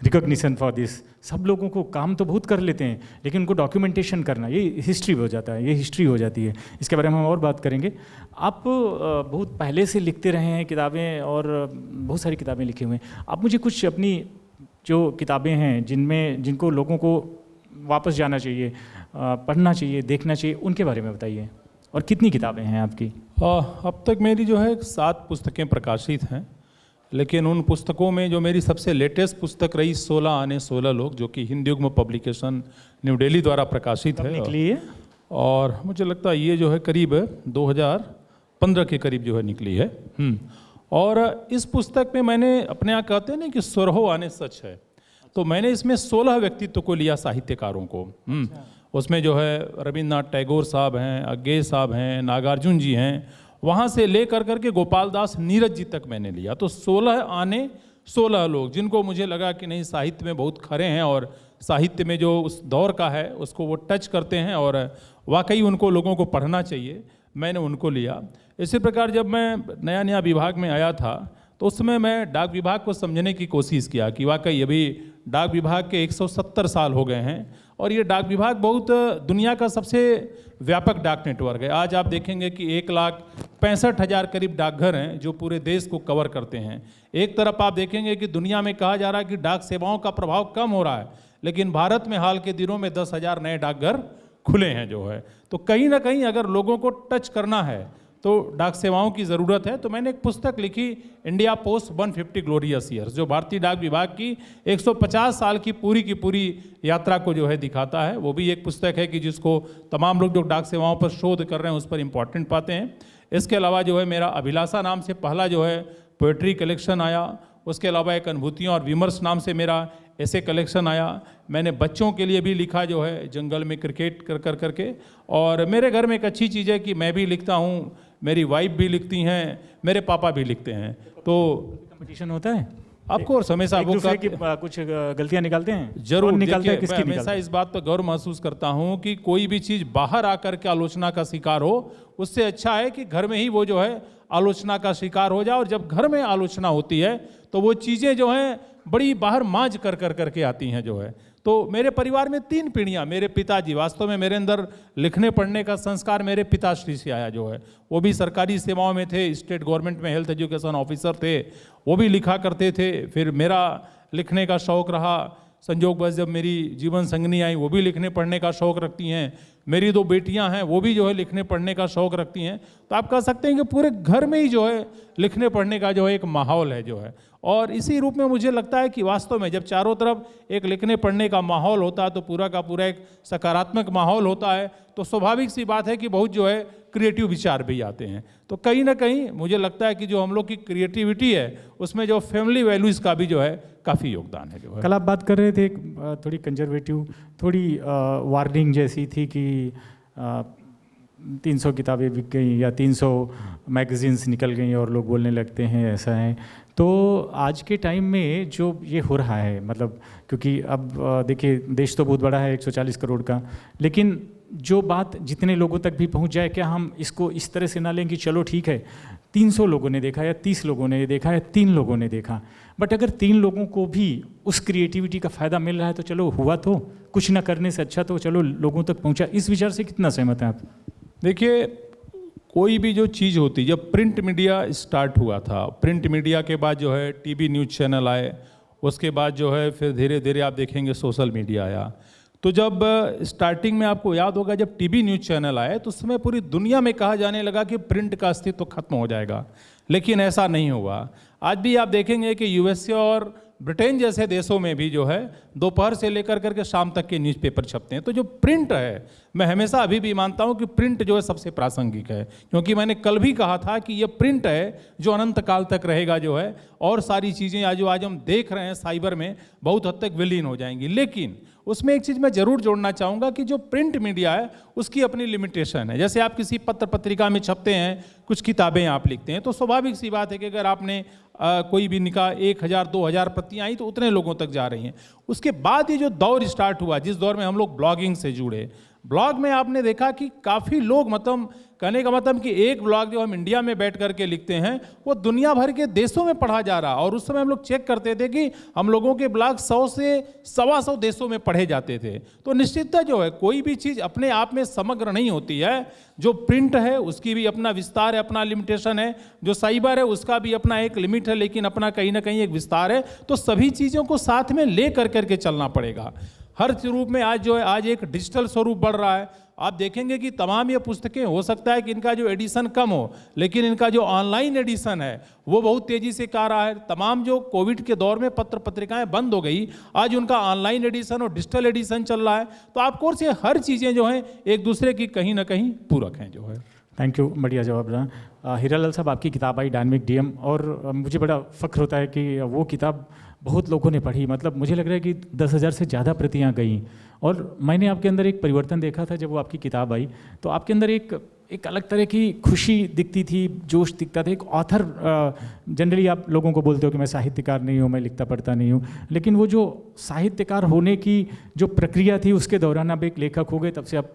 recognition for this. सब लोगों को काम तो बहुत कर लेते हैं, लेकिन उनको डॉक्यूमेंटेशन करना, ये हिस्ट्री हो जाता है, ये हिस्ट्री हो जाती है। इसके बारे में हम और बात करेंगे। आप बहुत पहले से लिखते रहे हैं किताबें, और बहुत सारी किताबें लिखी हुई हैं। आप मुझे कुछ अपनी जो किताबें हैं जिनको लोगों को वापस जाना चाहिए, पढ़ना चाहिए, देखना चाहिए, उनके बारे में बताइए। और कितनी किताबें हैं आपकी?
अब तक मेरी जो है 7 पुस्तकें प्रकाशित हैं, लेकिन उन पुस्तकों में जो मेरी सबसे लेटेस्ट पुस्तक रही 16 आने 16 लोग, जो कि हिंद युग्म पब्लिकेशन न्यू दिल्ली द्वारा प्रकाशित है,
निकली है,
और मुझे लगता है ये जो है करीब 2015 के करीब जो है निकली है। और इस पुस्तक में मैंने अपने यहाँ कहते हैं ना कि 16 आने सच है, तो मैंने इसमें 16 व्यक्तित्व को लिया, साहित्यकारों को। उसमें जो है रविन्द्रनाथ टैगोर साहब हैं, अज्ञे साहब हैं, नागार्जुन जी हैं, वहाँ से ले करके गोपाल दास नीरज जी तक मैंने लिया। तो 16 आने 16 लोग, जिनको मुझे लगा कि नहीं साहित्य में बहुत खरे हैं, और साहित्य में जो उस दौर का है उसको वो टच करते हैं, और वाकई उनको लोगों को पढ़ना चाहिए, मैंने उनको लिया। इसी प्रकार जब मैं नया विभाग में आया था, तो उसमें मैं डाक विभाग को समझने की कोशिश किया कि वाकई अभी डाक विभाग के 170 साल हो गए हैं और ये डाक विभाग बहुत दुनिया का सबसे व्यापक डाक नेटवर्क है। आज आप देखेंगे कि 1,65,000 करीब डाकघर हैं जो पूरे देश को कवर करते हैं। एक तरफ आप देखेंगे कि दुनिया में कहा जा रहा है कि डाक सेवाओं का प्रभाव कम हो रहा है, लेकिन भारत में हाल के दिनों में 10,000 नए डाकघर खुले हैं जो है। तो कहीं ना कहीं अगर लोगों को टच करना है तो डाक सेवाओं की ज़रूरत है। तो मैंने एक पुस्तक लिखी, इंडिया पोस्ट 150 ग्लोरियस ईयर्स, जो भारतीय डाक विभाग की 150 साल की पूरी यात्रा को जो है दिखाता है। वो भी एक पुस्तक है कि जिसको तमाम लोग जो डाक सेवाओं पर शोध कर रहे हैं उस पर इम्पॉर्टेंट पाते हैं। इसके अलावा जो है मेरा अभिलाषा नाम से पहला जो है पोएट्री कलेक्शन आया। उसके अलावा एक अनुभूतियों और विमर्श नाम से मेरा ऐसे कलेक्शन आया। मैंने बच्चों के लिए भी लिखा जो है जंगल में क्रिकेट कर करके। और मेरे घर में एक अच्छी चीज़ है कि मैं भी लिखता हूँ, मेरी वाइफ भी लिखती हैं, मेरे पापा भी लिखते हैं। तो
कंपटीशन होता है
आपको हमेशा
एक
वो
दूसरे की कुछ गलतियां निकालते हैं?
जरूर
कौन निकालता है,
देखिए,
किसकी
मैं हमेशा इस बात पर गौरव महसूस करता हूँ कि कोई भी चीज़ बाहर आकर के आलोचना का शिकार हो, उससे अच्छा है कि घर में ही वो जो है आलोचना का शिकार हो जाए। और जब घर में आलोचना होती है तो वो चीज़ें जो हैं बड़ी बाहर मांझ कर करके आती हैं जो है। तो मेरे परिवार में 3 पीढ़ियाँ, मेरे पिताजी, वास्तव में मेरे अंदर लिखने पढ़ने का संस्कार मेरे पिताश्री से आया जो है। वो भी सरकारी सेवाओं में थे, स्टेट गवर्नमेंट में हेल्थ एजुकेशन ऑफिसर थे, वो भी लिखा करते थे। फिर मेरा लिखने का शौक़ रहा, संजोगवश जब मेरी जीवन संगनी आई वो भी लिखने पढ़ने का शौक़ रखती हैं। मेरी 2 बेटियां हैं वो भी जो है लिखने पढ़ने का शौक़ रखती हैं। तो आप कह सकते हैं कि पूरे घर में ही जो है लिखने पढ़ने का जो है एक माहौल है जो है। और इसी रूप में मुझे लगता है कि वास्तव में जब चारों तरफ एक लिखने पढ़ने का माहौल होता है तो पूरा का पूरा एक सकारात्मक माहौल होता है, तो स्वाभाविक सी बात है कि बहुत जो है क्रिएटिव विचार भी आते हैं। तो कहीं ना कहीं मुझे लगता है कि जो हम लोग की क्रिएटिविटी है उसमें जो फैमिली वैल्यूज़ का भी जो है काफ़ी योगदान है जो है।
कल आप बात कर रहे थे थोड़ी कंजर्वेटिव, थोड़ी वार्निंग जैसी थी कि 300 किताबें बिक गई या 300 मैगजीन्स निकल गई और लोग बोलने लगते हैं ऐसा है। तो आज के टाइम में जो ये हो रहा है, मतलब क्योंकि अब देखिए देश तो बहुत बड़ा है 140 करोड़ का, लेकिन जो बात जितने लोगों तक भी पहुंच जाए, क्या हम इसको इस तरह से ना लें कि चलो ठीक है 300 लोगों ने देखा या 30 लोगों ने देखा या 3 लोगों ने देखा, बट अगर 3 लोगों को भी उस क्रिएटिविटी का फ़ायदा मिल रहा है तो चलो हुआ, तो कुछ ना करने से अच्छा तो चलो लोगों तक पहुंचा। इस विचार से कितना सहमत हैं आप?
देखिए, कोई भी जो चीज़ होती, जब प्रिंट मीडिया स्टार्ट हुआ था, प्रिंट मीडिया के बाद जो है टीवी न्यूज़ चैनल आए, उसके बाद जो है फिर धीरे धीरे आप देखेंगे सोशल मीडिया आया। तो जब स्टार्टिंग में आपको याद होगा जब टीवी न्यूज़ चैनल आए तो उस समय पूरी दुनिया में कहा जाने लगा कि प्रिंट का अस्तित्व तो खत्म हो जाएगा, लेकिन ऐसा नहीं हुआ। आज भी आप देखेंगे कि यूएसए और ब्रिटेन जैसे देशों में भी जो है दोपहर से लेकर करके शाम तक के न्यूज़पेपर छपते हैं। तो जो प्रिंट है, मैं हमेशा अभी भी मानता हूं कि प्रिंट जो है सबसे प्रासंगिक है, क्योंकि मैंने कल भी कहा था कि ये प्रिंट है जो अनंत काल तक रहेगा जो है। और सारी चीज़ें आज हम देख रहे हैं साइबर में बहुत हद तक विलीन हो जाएंगी। लेकिन उसमें एक चीज़ मैं ज़रूर जोड़ना चाहूँगा कि जो प्रिंट मीडिया है उसकी अपनी लिमिटेशन है। जैसे आप किसी पत्र पत्रिका में छपते हैं, कुछ किताबें आप लिखते हैं, तो स्वाभाविक सी बात है कि अगर आपने कोई भी निकाह 1000 2000 प्रतियाँ आई तो उतने लोगों तक जा रही हैं। उसके बाद ये जो दौर स्टार्ट हुआ, जिस दौर में हम लोग ब्लॉगिंग से जुड़े, ब्लॉग में आपने देखा कि काफ़ी लोग, मतलब कहने का मतलब कि एक ब्लॉग जो हम इंडिया में बैठ करके लिखते हैं वो दुनिया भर के देशों में पढ़ा जा रहा। और उस समय हम लोग चेक करते थे कि हम लोगों के ब्लॉग 100 से 125 देशों में पढ़े जाते थे। तो निश्चितता जो है कोई भी चीज़ अपने आप में समग्र नहीं होती है। जो प्रिंट है उसकी भी अपना विस्तार है, अपना लिमिटेशन है। जो साइबर है उसका भी अपना एक लिमिट है, लेकिन अपना कहीं ना कहीं एक विस्तार है। तो सभी चीज़ों को साथ में ले करके चलना पड़ेगा। हर रूप में आज जो है आज एक डिजिटल स्वरूप बढ़ रहा है। आप देखेंगे कि तमाम ये पुस्तकें, हो सकता है कि इनका जो एडिशन कम हो, लेकिन इनका जो ऑनलाइन एडिशन है वो बहुत तेज़ी से कर रहा है। तमाम जो कोविड के दौर में पत्र पत्रिकाएं बंद हो गई, आज उनका ऑनलाइन एडिशन और डिजिटल एडिशन चल रहा है। तो आपको ये हर चीज़ें जो हैं एक दूसरे की कहीं ना कहीं पूरक हैं जो है।
थैंक यू, बढ़िया जवाब रहा। हीरालाल साहब, आपकी किताब आई डायनेमिक डीएम, और मुझे बड़ा फ़ख्र होता है कि वो किताब बहुत लोगों ने पढ़ी। मतलब मुझे लग रहा है कि 10,000 से ज़्यादा प्रतियाँ गई। और मैंने आपके अंदर एक परिवर्तन देखा था जब वो आपकी किताब आई, तो आपके अंदर एक अलग तरह की खुशी दिखती थी, जोश दिखता था। एक ऑथर, जनरली आप लोगों को बोलते हो कि मैं साहित्यकार नहीं हूँ, मैं लिखता पढ़ता नहीं हूँ, लेकिन वो जो साहित्यकार होने की जो प्रक्रिया थी उसके दौरान आप एक लेखक हो गए, तब से आप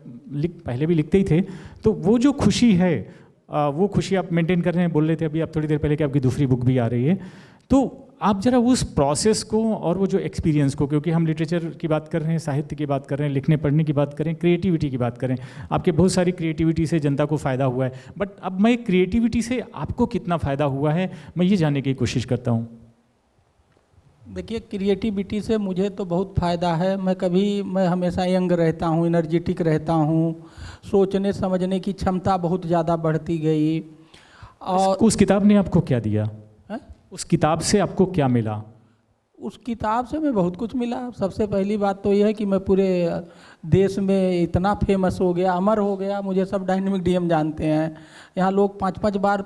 पहले भी लिखते ही थे। तो वो जो खुशी है वो खुशी आप मेंटेन कर रहे हैं। बोल रहे थे अभी आप थोड़ी देर पहले कि आपकी दूसरी बुक भी आ रही है, तो आप जरा उस प्रोसेस को और वो जो एक्सपीरियंस को, क्योंकि हम लिटरेचर की बात कर रहे हैं, साहित्य की बात कर रहे हैं, लिखने पढ़ने की बात करें, क्रिएटिविटी की बात करें, आपके बहुत सारी क्रिएटिविटी से जनता को फ़ायदा हुआ है, बट अब मैं क्रिएटिविटी से आपको कितना फ़ायदा हुआ है मैं ये जानने की कोशिश करता हूँ।
देखिए, क्रिएटिविटी से मुझे तो बहुत फ़ायदा है। मैं हमेशा यंग रहता हूँ, एनर्जेटिक रहता हूँ, सोचने समझने की क्षमता बहुत ज़्यादा बढ़ती गई। और
उस किताब ने आपको क्या दिया?
है?
उस किताब से आपको क्या मिला?
उस किताब से मैं बहुत कुछ मिला। सबसे पहली बात तो यह है कि मैं पूरे देश में इतना फेमस हो गया, अमर हो गया। मुझे सब डायनेमिक डीएम जानते हैं। यहाँ लोग 5-5 बार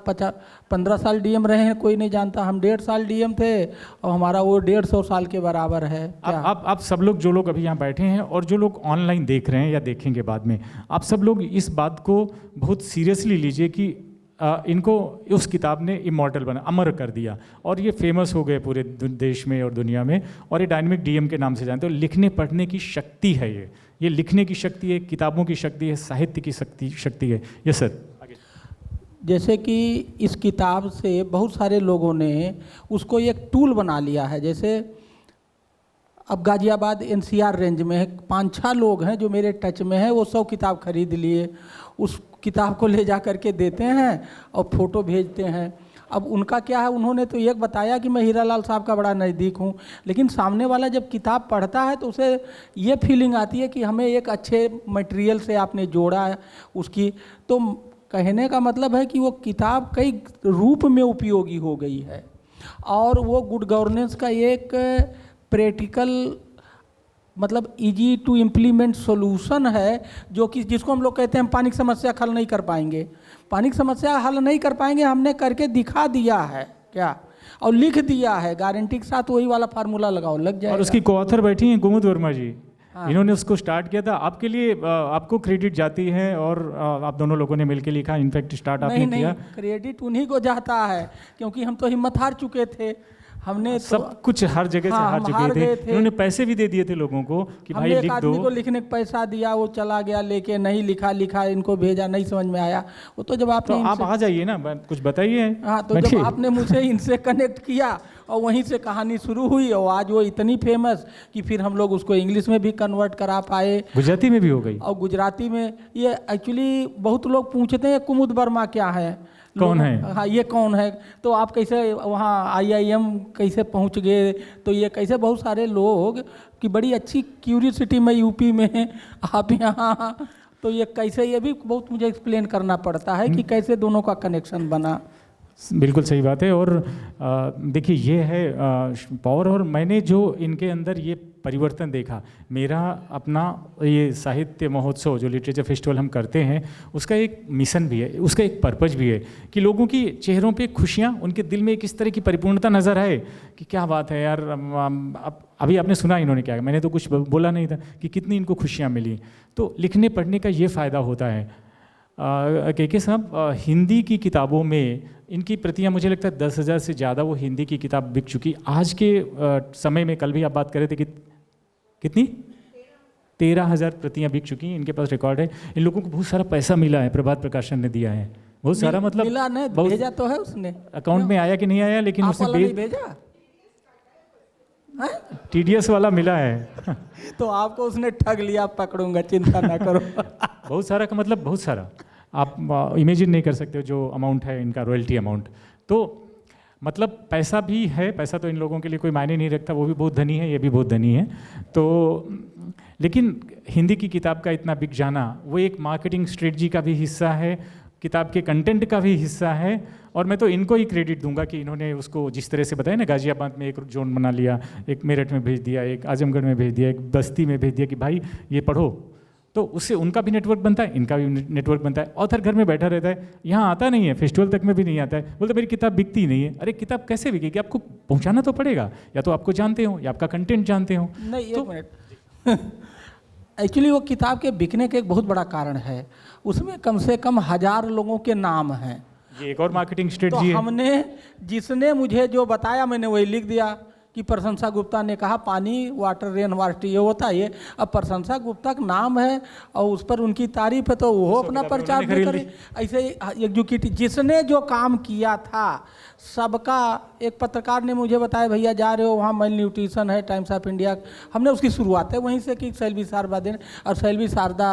15 साल डीएम रहे हैं, कोई नहीं जानता। हम 1.5 साल डीएम थे और हमारा वो 150 साल के बराबर है। क्या
आप सब लोग, जो लोग अभी यहाँ बैठे हैं और जो लोग ऑनलाइन देख रहे हैं या देखेंगे बाद में, आप सब लोग इस बात को बहुत सीरियसली लीजिए कि इनको उस किताब ने इमॉर्टल बना, अमर कर दिया, और ये फेमस हो गए पूरे देश में और दुनिया में, और ये डायनेमिक डीएम के नाम से जानते हो। लिखने पढ़ने की शक्ति है ये लिखने की शक्ति है, किताबों की शक्ति है, साहित्य की शक्ति है। यस सर, आगे।
जैसे कि इस किताब से बहुत सारे लोगों ने उसको एक टूल बना लिया है। जैसे अब गाजियाबाद एनसीआर रेंज में 5-6 लोग हैं जो मेरे टच में हैं, वो 100 किताब खरीद लिए, उस किताब को ले जा करके देते हैं और फ़ोटो भेजते हैं। अब उनका क्या है, उन्होंने तो एक बताया कि मैं हीरालाल साहब का बड़ा नज़दीक हूँ, लेकिन सामने वाला जब किताब पढ़ता है तो उसे ये फीलिंग आती है कि हमें एक अच्छे मटेरियल से आपने जोड़ा है उसकी। तो कहने का मतलब है कि वो किताब कई रूप में उपयोगी हो गई है, और वो गुड गवर्नेंस का एक प्रैक्टिकल मतलब इजी टू इम्प्लीमेंट सॉल्यूशन है, जो कि जिसको हम लोग कहते हैं हम पानी की समस्या हल नहीं कर पाएंगे। पानी की समस्या हल नहीं कर पाएंगे, हमने करके दिखा दिया है क्या, और लिख दिया है, गारंटी के साथ वही वाला फार्मूला लगाओ, लग जाएगा।
और उसकी को-ऑथर बैठी हैं कुमुद वर्मा जी। हाँ। इन्होंने उसको स्टार्ट किया था। आपके लिए आपको क्रेडिट जाती है और आप दोनों लोगों ने मिलकर लिखा, इनफैक्ट स्टार्ट आपने किया।
क्रेडिट उन्हीं को जाता है, क्योंकि हम तो हिम्मत हार चुके थे। हमने
सब कुछ हर जगह से हार चुके थे। इन्होंने पैसे भी दे दिए थे लोगों को कि भाई लिख दो।
आदमी को लिखने का पैसा दिया, वो चला गया लेके, नहीं लिखा, इनको भेजा, नहीं समझ में आया। वो तो जब आपने
तो आप आ जाइए ना, कुछ बताइए।
हाँ, तो जब आपने मुझे इनसे कनेक्ट किया और वहीं से कहानी शुरू हुई, और आज वो इतनी फेमस कि फिर हम लोग उसको इंग्लिश में भी कन्वर्ट करा पाए,
गुजराती में भी हो गई।
और गुजराती में ये एक्चुअली बहुत लोग पूछते हैं कुमुद वर्मा क्या है,
कौन है,
हाँ ये कौन है, तो आप कैसे वहाँ IIM कैसे पहुँच गए, तो ये कैसे बहुत सारे लोग कि बड़ी अच्छी क्यूरियोसिटी में यूपी में आप यहाँ, तो ये कैसे, ये भी बहुत मुझे एक्सप्लेन करना पड़ता है कि कैसे दोनों का कनेक्शन बना।
बिल्कुल सही बात है। और देखिए ये है पावर, और मैंने जो इनके अंदर ये परिवर्तन देखा, मेरा अपना ये साहित्य महोत्सव जो लिटरेचर फेस्टिवल हम करते हैं, उसका एक मिशन भी है, उसका एक पर्पज भी है कि लोगों की चेहरों पे खुशियाँ, उनके दिल में किस तरह की परिपूर्णता नज़र आए कि क्या बात है यार। अभी आपने सुना इन्होंने क्या, मैंने तो कुछ बोला नहीं था कि कितनी इनको खुशियाँ मिली। तो लिखने पढ़ने का ये फ़ायदा होता है। के साहब, हिंदी की किताबों में इनकी प्रतियां मुझे लगता है 10,000 से ज़्यादा वो हिंदी की किताब बिक चुकी आज के समय में। कल भी आप बात कर रहे थे कि कितनी 13,000 प्रतियां बिक चुकी, इनके पास रिकॉर्ड है। इन लोगों को बहुत सारा पैसा मिला है, प्रभात प्रकाशन ने दिया है बहुत सारा, मतलब
मिला नहीं, भेजा तो है उसने,
अकाउंट में आया कि नहीं आया, लेकिन उसने
भेजा,
TDS वाला मिला है।
तो आपको उसने ठग लिया, पकड़ूंगा, चिंता ना करो।
बहुत सारा का मतलब बहुत सारा, आप इमेजिन नहीं कर सकते हो जो अमाउंट है इनका, रॉयल्टी अमाउंट। तो मतलब पैसा भी है, पैसा तो इन लोगों के लिए कोई मायने नहीं रखता, वो भी बहुत धनी है, ये भी बहुत धनी है। तो लेकिन हिंदी की किताब का इतना बिक जाना, वो एक मार्केटिंग स्ट्रेटजी का भी हिस्सा है, किताब के कंटेंट का भी हिस्सा है। और मैं तो इनको ही क्रेडिट दूंगा कि इन्होंने उसको जिस तरह से बताया ना, गाजियाबाद में एक जोन बना लिया, एक मेरठ में भेज दिया, एक आजमगढ़ में भेज दिया, एक बस्ती में भेज दिया कि भाई ये पढ़ो, तो उससे उनका भी नेटवर्क बनता है, इनका भी नेटवर्क बनता है। ऑथर घर में बैठा रहता है, यहाँ आता नहीं है, फेस्टिवल तक में भी नहीं आता है, बोलते मेरी किताब बिकती ही नहीं है। अरे किताब कैसे बिकेगी, आपको पहुँचाना तो पड़ेगा, या तो आपको जानते हो या आपका कंटेंट जानते हो।
नहीं, एक मिनट, एक्चुअली वो किताब के बिकने का एक बहुत बड़ा कारण है, उसमें कम से कम 1000 लोगों के नाम हैं।
ये एक और मार्केटिंग
तो
स्ट्रेटजी है।
हमने, जिसने मुझे जो बताया मैंने वही लिख दिया कि प्रशंसा गुप्ता ने कहा पानी वाटर रेन वाटर ये होता है ये, अब प्रशंसा गुप्ता का नाम है और उस पर उनकी तारीफ है तो वो अपना प्रचार भी करे। ऐसे एग्जीक्यूटिव जिसने जो काम किया था सबका, एक पत्रकार ने मुझे बताया भैया जा रहे हो वहाँ मेल न्यूट्रिशन है टाइम्स ऑफ इंडिया, हमने उसकी शुरुआत है वहीं से की सैल्वी शारदा ने, और सैल्वी शारदा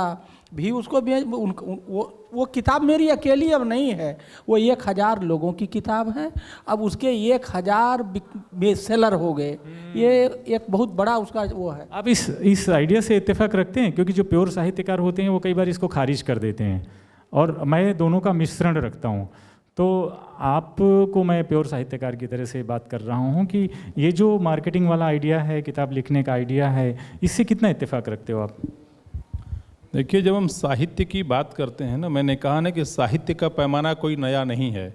भी उसको भी वो किताब मेरी अकेली अब नहीं है, वो 1000 लोगों की किताब है, अब उसके 1000 बेस्ट सेलर हो गए, ये एक बहुत बड़ा उसका वो है।
आप इस आइडिया से इत्तेफाक रखते हैं? क्योंकि जो प्योर साहित्यकार होते हैं वो कई बार इसको खारिज कर देते हैं और मैं दोनों का मिश्रण रखता हूँ। तो आपको मैं प्योर साहित्यकार की तरह से बात कर रहा हूँ कि ये जो मार्केटिंग वाला आइडिया है, किताब लिखने का आइडिया है, इससे कितना इत्तेफाक रखते हो आप?
देखिए, जब हम साहित्य की बात करते हैं ना, मैंने कहा ना कि साहित्य का पैमाना कोई नया नहीं है।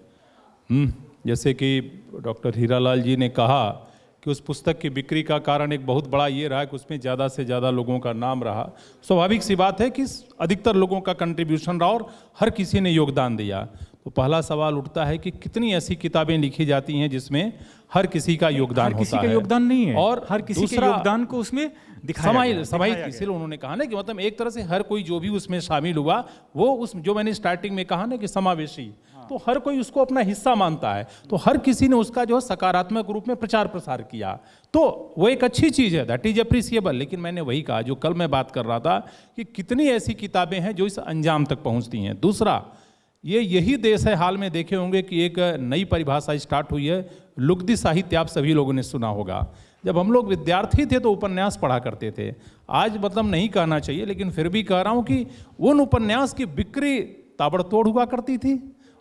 जैसे कि डॉक्टर हीरालाल जी ने कहा कि उस पुस्तक की बिक्री का कारण एक बहुत बड़ा ये रहा कि उसमें ज़्यादा से ज़्यादा लोगों का नाम रहा। स्वाभाविक सी बात है कि अधिकतर लोगों का कंट्रीब्यूशन रहा और हर किसी ने योगदान दिया। तो पहला सवाल उठता है कि कितनी ऐसी किताबें लिखी जाती हैं जिसमें हर किसी का योगदान होता है?
हर किसी का योगदान नहीं है,
और
हर किसी के योगदान को उसमें दिखाया
समाहित, इसीलिए उन्होंने कहा ना कि मतलब एक तरह से हर कोई जो भी उसमें शामिल हुआ वो उस जो मैंने स्टार्टिंग में कहा ना कि समावेशी, तो हर कोई उसको अपना हिस्सा मानता है, तो हर किसी ने उसका जो सकारात्मक रूप में प्रचार प्रसार किया, तो वो एक अच्छी चीज़ है, दैट इज अप्रिसिएबल। लेकिन मैंने वही कहा जो कल मैं बात कर रहा था कि कितनी ऐसी किताबें हैं जो इस अंजाम तक पहुंचती हैं। दूसरा, यही देश है, हाल में देखे होंगे कि एक नई परिभाषा स्टार्ट हुई है, लुगदी साहित्य, आप सभी लोगों ने सुना होगा। जब हम लोग विद्यार्थी थे तो उपन्यास पढ़ा करते थे, आज मतलब नहीं कहना चाहिए लेकिन फिर भी कह रहा हूँ कि उन उपन्यास की बिक्री ताबड़तोड़ हुआ करती थी,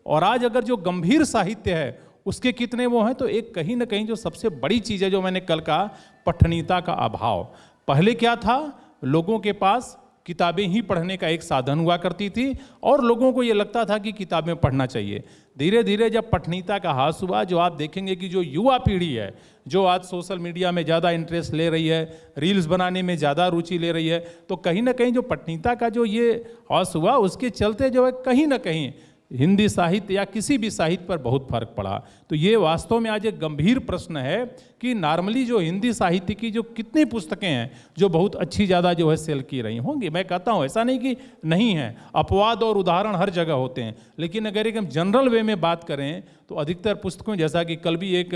और आज अगर जो गंभीर साहित्य है उसके कितने वो हैं, तो एक कहीं ना कहीं जो सबसे बड़ी चीज़ है जो मैंने कल कहा, पठनीयता का अभाव। पहले क्या था, लोगों के पास किताबें ही पढ़ने का एक साधन हुआ करती थी और लोगों को ये लगता था कि किताबें पढ़ना चाहिए। धीरे धीरे जब पठनीयता का ह्रास हुआ, जो आप देखेंगे कि जो युवा पीढ़ी है जो आज सोशल मीडिया में ज़्यादा इंटरेस्ट ले रही है, रील्स बनाने में ज़्यादा रुचि ले रही है, तो कहीं ना कहीं जो पठनीयता का जो ये ह्रास हुआ उसके चलते जो है कहीं ना कहीं हिंदी साहित्य या किसी भी साहित्य पर बहुत फर्क पड़ा। तो ये वास्तव में आज एक गंभीर प्रश्न है कि नॉर्मली जो हिंदी साहित्य की जो कितनी पुस्तकें हैं जो बहुत अच्छी ज़्यादा जो है सेल की रही होंगी, मैं कहता हूँ ऐसा नहीं कि नहीं है, अपवाद और उदाहरण हर जगह होते हैं, लेकिन अगर एक हम जनरल वे में बात करें तो अधिकतर पुस्तकों, जैसा कि कल भी एक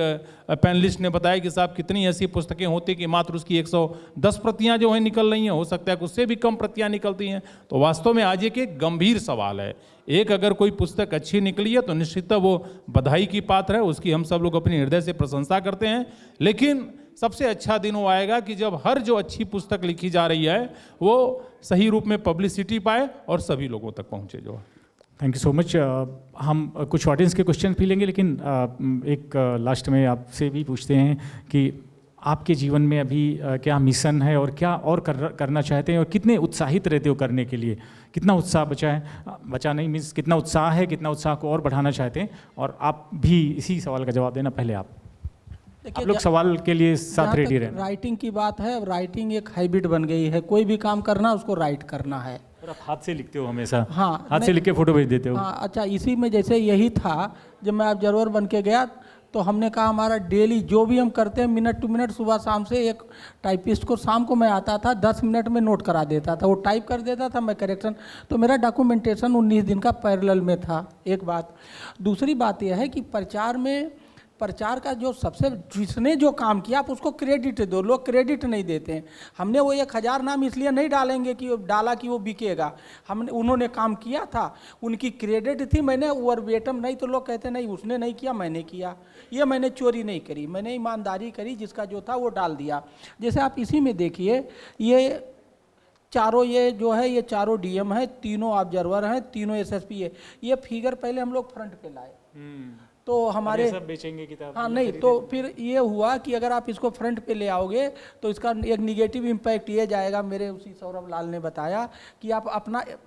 पैनलिस्ट ने बताया कि साहब कितनी ऐसी पुस्तकें होती कि मात्र उसकी 110 प्रतियाँ जो है निकल रही हैं, हो सकता है कि उससे भी कम प्रतियाँ निकलती हैं। तो वास्तव में आज एक गंभीर सवाल है। एक अगर कोई पुस्तक अच्छी निकली है तो निश्चिततः वो बधाई की पात्र है, उसकी हम सब लोग अपनी हृदय से प्रशंसा करते हैं, लेकिन सबसे अच्छा दिन वो आएगा कि जब हर जो अच्छी पुस्तक लिखी जा रही है वो सही रूप में पब्लिसिटी पाए और सभी लोगों तक पहुंचे। जो
थैंक यू सो मच। हम कुछ ऑडियंस के क्वेश्चन भी लेंगे, लेकिन एक लास्ट में आपसे भी पूछते हैं कि आपके जीवन में अभी क्या मिशन है और क्या और करना चाहते हैं और कितने उत्साहित रहते हो करने के लिए? कितना उत्साह बचा नहीं मीन्स कितना उत्साह है, कितना उत्साह को और बढ़ाना चाहते हैं? और आप भी इसी सवाल का जवाब देना। पहले आप लोग सवाल के लिए साथ रेडी रहना।
राइटिंग की बात है, अब राइटिंग एक हैबिट बन गई है, कोई भी काम करना उसको राइट करना है।
और आप हाथ से लिखते हो हमेशा?
हाँ,
हाथ से लिख के फोटो भेज देते हो?
हाँ, अच्छा, इसी में जैसे यही था जब मैं ऑब्जर्वर बन के गया तो हमने कहा हमारा डेली जो भी हम करते हैं मिनट टू मिनट, सुबह शाम से एक टाइपिस्ट को शाम को मैं आता था 10 मिनट में नोट करा देता था, वो टाइप कर देता था, मैं करेक्शन, तो मेरा डॉक्यूमेंटेशन 19 दिन का पैरेलल में था। एक बात। दूसरी बात यह है कि प्रचार का जो सबसे जिसने जो काम किया आप उसको क्रेडिट दो, लोग क्रेडिट नहीं देते हैं। हमने वो 1000 नाम इसलिए नहीं डालेंगे कि डाला कि वो बिकेगा, उन्होंने काम किया था, उनकी क्रेडिट थी, मैंने वर्बेटम नहीं, तो लोग कहते नहीं उसने नहीं किया मैंने किया, ये मैंने चोरी नहीं करी, मैंने ईमानदारी करी, जिसका जो था वो डाल दिया। जैसे आप इसी में देखिए ये चारों, ये जो है ये चारों डीएम है, तीनों ऑब्जर्वर हैं, तीनों एसएसपी है। ये फिगर पहले हम लोग फ्रंट पे लाए तो हमारे
सब बेचेंगे किताब।
हाँ नहीं, तो फिर ये हुआ कि अगर आप इसको फ्रंट पे ले आओगे तो इसका एक निगेटिव इम्पैक्ट ये जाएगा, मेरे उसी सौरभ लाल ने बताया कि आप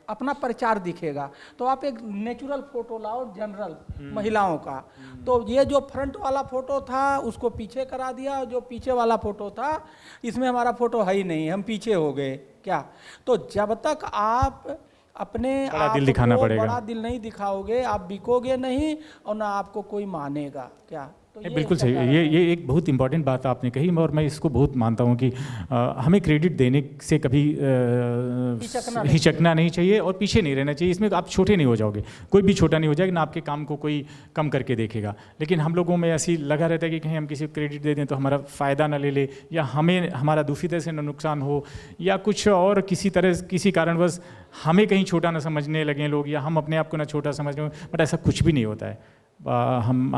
अपना प्रचार दिखेगा, तो आप एक नेचुरल फोटो लाओ जनरल महिलाओं का, तो ये जो फ्रंट वाला फोटो था उसको पीछे करा दिया, जो पीछे वाला फोटो था इसमें हमारा फोटो है ही नहीं, हम पीछे हो गए क्या। तो जब तक आप अपने
बड़ा दिल दिखाना पड़ेगा,
बड़ा दिल नहीं दिखाओगे आप बिकोगे नहीं और ना आपको कोई मानेगा क्या।
बिल्कुल सही, ये एक बहुत इंपॉर्टेंट बात आपने कही और मैं इसको बहुत मानता हूँ कि हमें क्रेडिट देने से कभी हिचकना नहीं चाहिए और पीछे नहीं रहना चाहिए। इसमें आप छोटे नहीं हो जाओगे, कोई भी छोटा नहीं हो जाएगा ना, आपके काम को कोई कम करके देखेगा। लेकिन हम लोगों में ऐसी लगा रहता है कि कहीं हम किसी को क्रेडिट दे दें तो हमारा फ़ायदा ना ले ले, या हमें हमारा दूसरी तरह से न नुकसान हो, या कुछ और किसी तरह किसी कारणवश हमें कहीं छोटा ना समझने लगें लोग, या हम अपने आप को ना छोटा समझ लें। बट ऐसा कुछ भी नहीं होता है।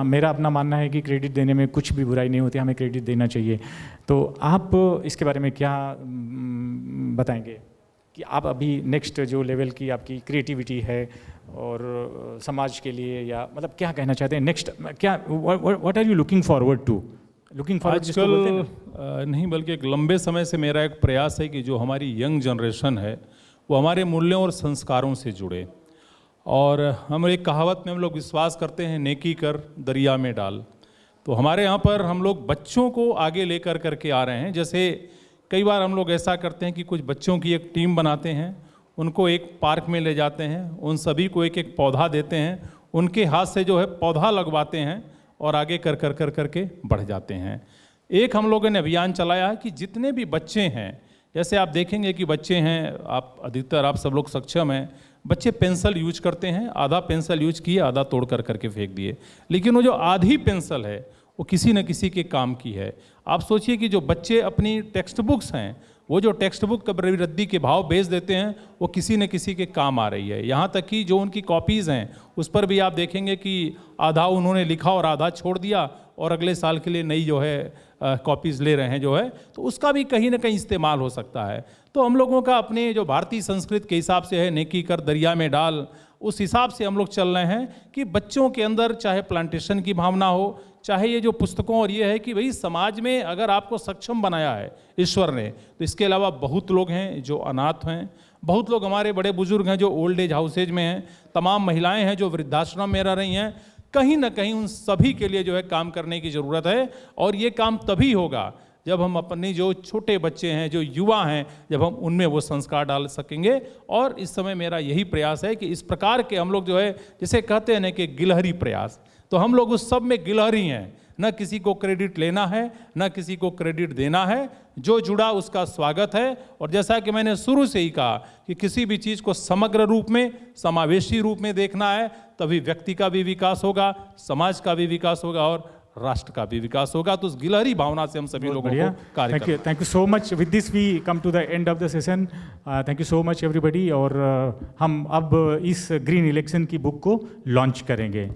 मेरा अपना मानना है कि क्रेडिट देने में कुछ भी बुराई नहीं होती, हमें क्रेडिट देना चाहिए। तो आप इसके बारे में क्या बताएंगे कि आप अभी नेक्स्ट जो लेवल की आपकी क्रिएटिविटी है और समाज के लिए, या मतलब क्या कहना चाहते हैं नेक्स्ट, क्या what are you looking forward to?
आजकल नहीं बल्कि एक लंबे समय से मेरा एक प्रयास है कि जो हमारी यंग जनरेशन है वो हमारे मूल्यों और संस्कारों से जुड़े। और हम एक कहावत में हम लोग विश्वास करते हैं, नेकी कर दरिया में डाल। तो हमारे यहाँ पर हम लोग बच्चों को आगे लेकर करके आ रहे हैं। जैसे कई बार हम लोग ऐसा करते हैं कि कुछ बच्चों की एक टीम बनाते हैं, उनको एक पार्क में ले जाते हैं, उन सभी को एक एक पौधा देते हैं, उनके हाथ से जो है पौधा लगवाते हैं और आगे करके बढ़ जाते हैं। एक हम लोगों ने अभियान चलाया है कि जितने भी बच्चे हैं, जैसे आप देखेंगे कि बच्चे हैं, आप अधिकतर आप सब लोग सक्षम हैं, बच्चे पेंसिल यूज करते हैं, आधा पेंसिल यूज किए, आधा तोड़ करके फेंक दिए। लेकिन वो जो आधी पेंसिल है वो किसी न किसी के काम की है। आप सोचिए कि जो बच्चे अपनी टेक्स्ट बुक्स हैं, वो जो टेक्स्ट बुक रद्दी के भाव बेच देते हैं, वो किसी न किसी के काम आ रही है। यहाँ तक कि जो उनकी कॉपीज़ हैं उस पर भी आप देखेंगे कि आधा उन्होंने लिखा और आधा छोड़ दिया और अगले साल के लिए नई जो है कॉपीज़ ले रहे हैं जो है, तो उसका भी कहीं ना कहीं इस्तेमाल हो सकता है। तो हम लोगों का अपने जो भारतीय संस्कृति के हिसाब से है, नेकी कर दरिया में डाल, उस हिसाब से हम लोग चल रहे हैं कि बच्चों के अंदर चाहे प्लांटेशन की भावना हो, चाहे ये जो पुस्तकों, और ये है कि भाई समाज में अगर आपको सक्षम बनाया है ईश्वर ने, तो इसके अलावा बहुत लोग हैं जो अनाथ हैं, बहुत लोग हमारे बड़े बुजुर्ग हैं जो ओल्ड एज हाउसेज में हैं, तमाम महिलाएं हैं जो वृद्धाश्रम में रह रही हैं। कहीं ना कहीं उन सभी के लिए जो है काम करने की ज़रूरत है। और ये काम तभी होगा जब हम अपने जो छोटे बच्चे हैं, जो युवा हैं, जब हम उनमें वो संस्कार डाल सकेंगे। और इस समय मेरा यही प्रयास है कि इस प्रकार के हम लोग जो है, जिसे कहते हैं ना कि गिलहरी प्रयास, तो हम लोग उस सब में गिलहरी हैं। न किसी को क्रेडिट लेना है, न किसी को क्रेडिट देना है, जो जुड़ा उसका स्वागत है। और जैसा कि मैंने शुरू से ही कहा कि किसी भी चीज़ को समग्र रूप में, समावेशी रूप में देखना है, तभी व्यक्ति का भी विकास होगा, समाज का भी विकास होगा और राष्ट्र का भी विकास होगा। तो उस गिलहरी भावना से हम सभी लोगों को कार्य करें।
Thank you so much. With this we come to the end of the session. Thank you so much everybody. और हम अब इस ग्रीन इलेक्शन की बुक को लॉन्च करेंगे।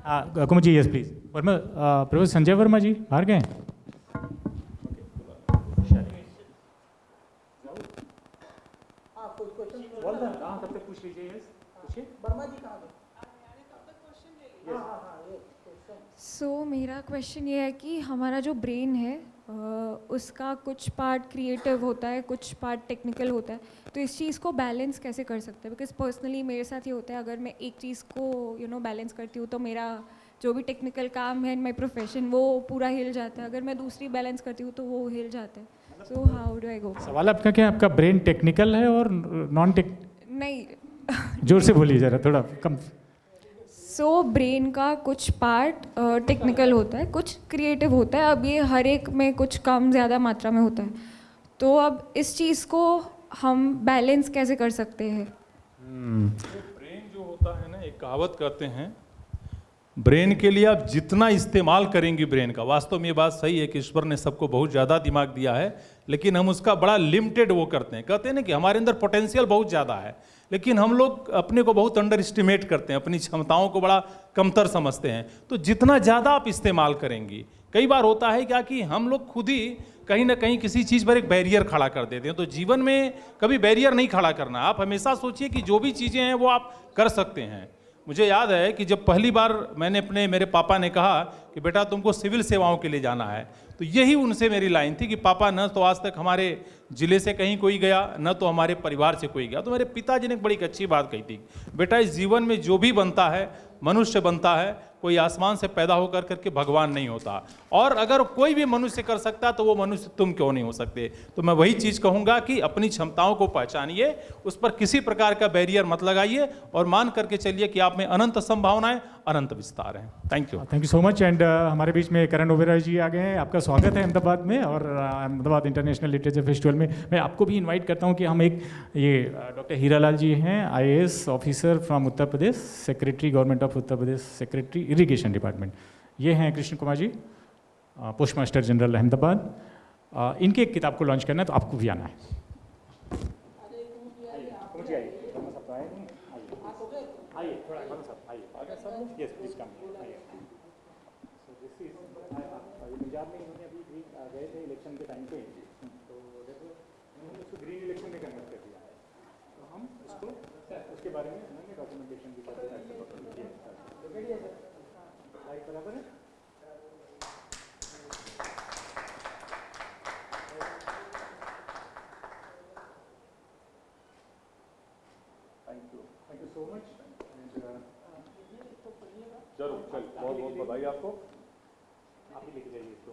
Kumar ji, yes please. Verma, professor Sanjay Verma ji बाहर गए।
सो मेरा क्वेश्चन ये है कि हमारा जो ब्रेन है उसका कुछ पार्ट क्रिएटिव होता है, कुछ पार्ट टेक्निकल होता है, तो इस चीज़ को बैलेंस कैसे कर सकते हैं? बिकॉज पर्सनली मेरे साथ ये होता है, अगर मैं एक चीज़ को बैलेंस करती हूँ तो मेरा जो भी टेक्निकल काम है इन माई प्रोफेशन वो पूरा हिल जाता है, अगर मैं दूसरी बैलेंस करती हूँ तो वो हिल जाता है। सो हाउ डू आई गो?
सवाल आपका क्या, आपका ब्रेन टेक्निकल है और नॉन टेक?
नहीं
जोर से बोलिए ज़रा, थोड़ा कम।
सो ब्रेन का कुछ पार्ट टेक्निकल होता है, कुछ क्रिएटिव होता है। अब ये हर एक में कुछ कम ज़्यादा मात्रा में होता है, तो अब इस चीज़ को हम बैलेंस कैसे कर सकते हैं?
ब्रेन जो होता है ना, एक कहावत करते हैं, ब्रेन के लिए आप जितना इस्तेमाल करेंगे ब्रेन का, वास्तव में ये बात सही है कि ईश्वर ने सबको बहुत ज़्यादा दिमाग दिया है, लेकिन हम उसका बड़ा लिमिटेड वो करते हैं। कहते हैं ना कि हमारे अंदर पोटेंशियल बहुत ज़्यादा है, लेकिन हम लोग अपने को बहुत अंडर एस्टिमेट करते हैं, अपनी क्षमताओं को बड़ा कमतर समझते हैं। तो जितना ज़्यादा आप इस्तेमाल करेंगी, कई बार होता है क्या कि हम लोग खुद ही कहीं ना कहीं किसी चीज़ पर एक बैरियर खड़ा कर देते हैं। तो जीवन में कभी बैरियर नहीं खड़ा करना, आप हमेशा सोचिए कि जो भी चीज़ें हैं वो आप कर सकते हैं। मुझे याद है कि जब पहली बार मेरे पापा ने कहा कि बेटा तुमको सिविल सेवाओं के लिए जाना है, तो यही उनसे मेरी लाइन थी कि पापा न तो आज तक हमारे ज़िले से कहीं कोई गया, न तो हमारे परिवार से कोई गया। तो मेरे पिताजी ने एक बड़ी अच्छी बात कही थी, बेटा इस जीवन में जो भी बनता है मनुष्य बनता है, कोई आसमान से पैदा होकर करके भगवान नहीं होता। और अगर कोई भी मनुष्य कर सकता तो वो मनुष्य तुम क्यों नहीं हो सकते। तो मैं वही चीज़ कहूँगा कि अपनी क्षमताओं को पहचानिए, उस पर किसी प्रकार का बैरियर मत लगाइए और मान करके चलिए कि आप में अनंत संभावनाएं, अनंत विस्तार है। Thank you.
Thank you so much. And हमारे बीच में करण ओबेरॉय जी आ गए हैं। आपका स्वागत है अहमदाबाद में और अहमदाबाद इंटरनेशनल लिटरेचर फेस्टिवल में। मैं आपको भी इनवाइट करता हूं कि हम एक ये डॉक्टर हीरालाल जी हैं, IAS officer from Uttar Pradesh, secretary government of Uttar Pradesh, secretary irrigation department. ये हैं Krishna Kumar ji, post master general Ahmedabad. इनकी एक किताब को लॉन्च करना है तो आपको भी आना है। आइए थोड़ा आइए यस प्लीज कम आइए। सो दिस इज पंजाब में इन्होंने अभी गए थे इलेक्शन के टाइम पे, तो देखो उन्होंने उसको ग्रीन इलेक्शन में कन्वर्ट कर दिया है, तो हम उसको उसके बारे में उन्होंने डॉक्यूमेंटेशन भी कर दिया है। बराबर है। Thank you so much. जरूर, चल बहुत बहुत बधाई आपको। आप ही लेके जाइए इसको।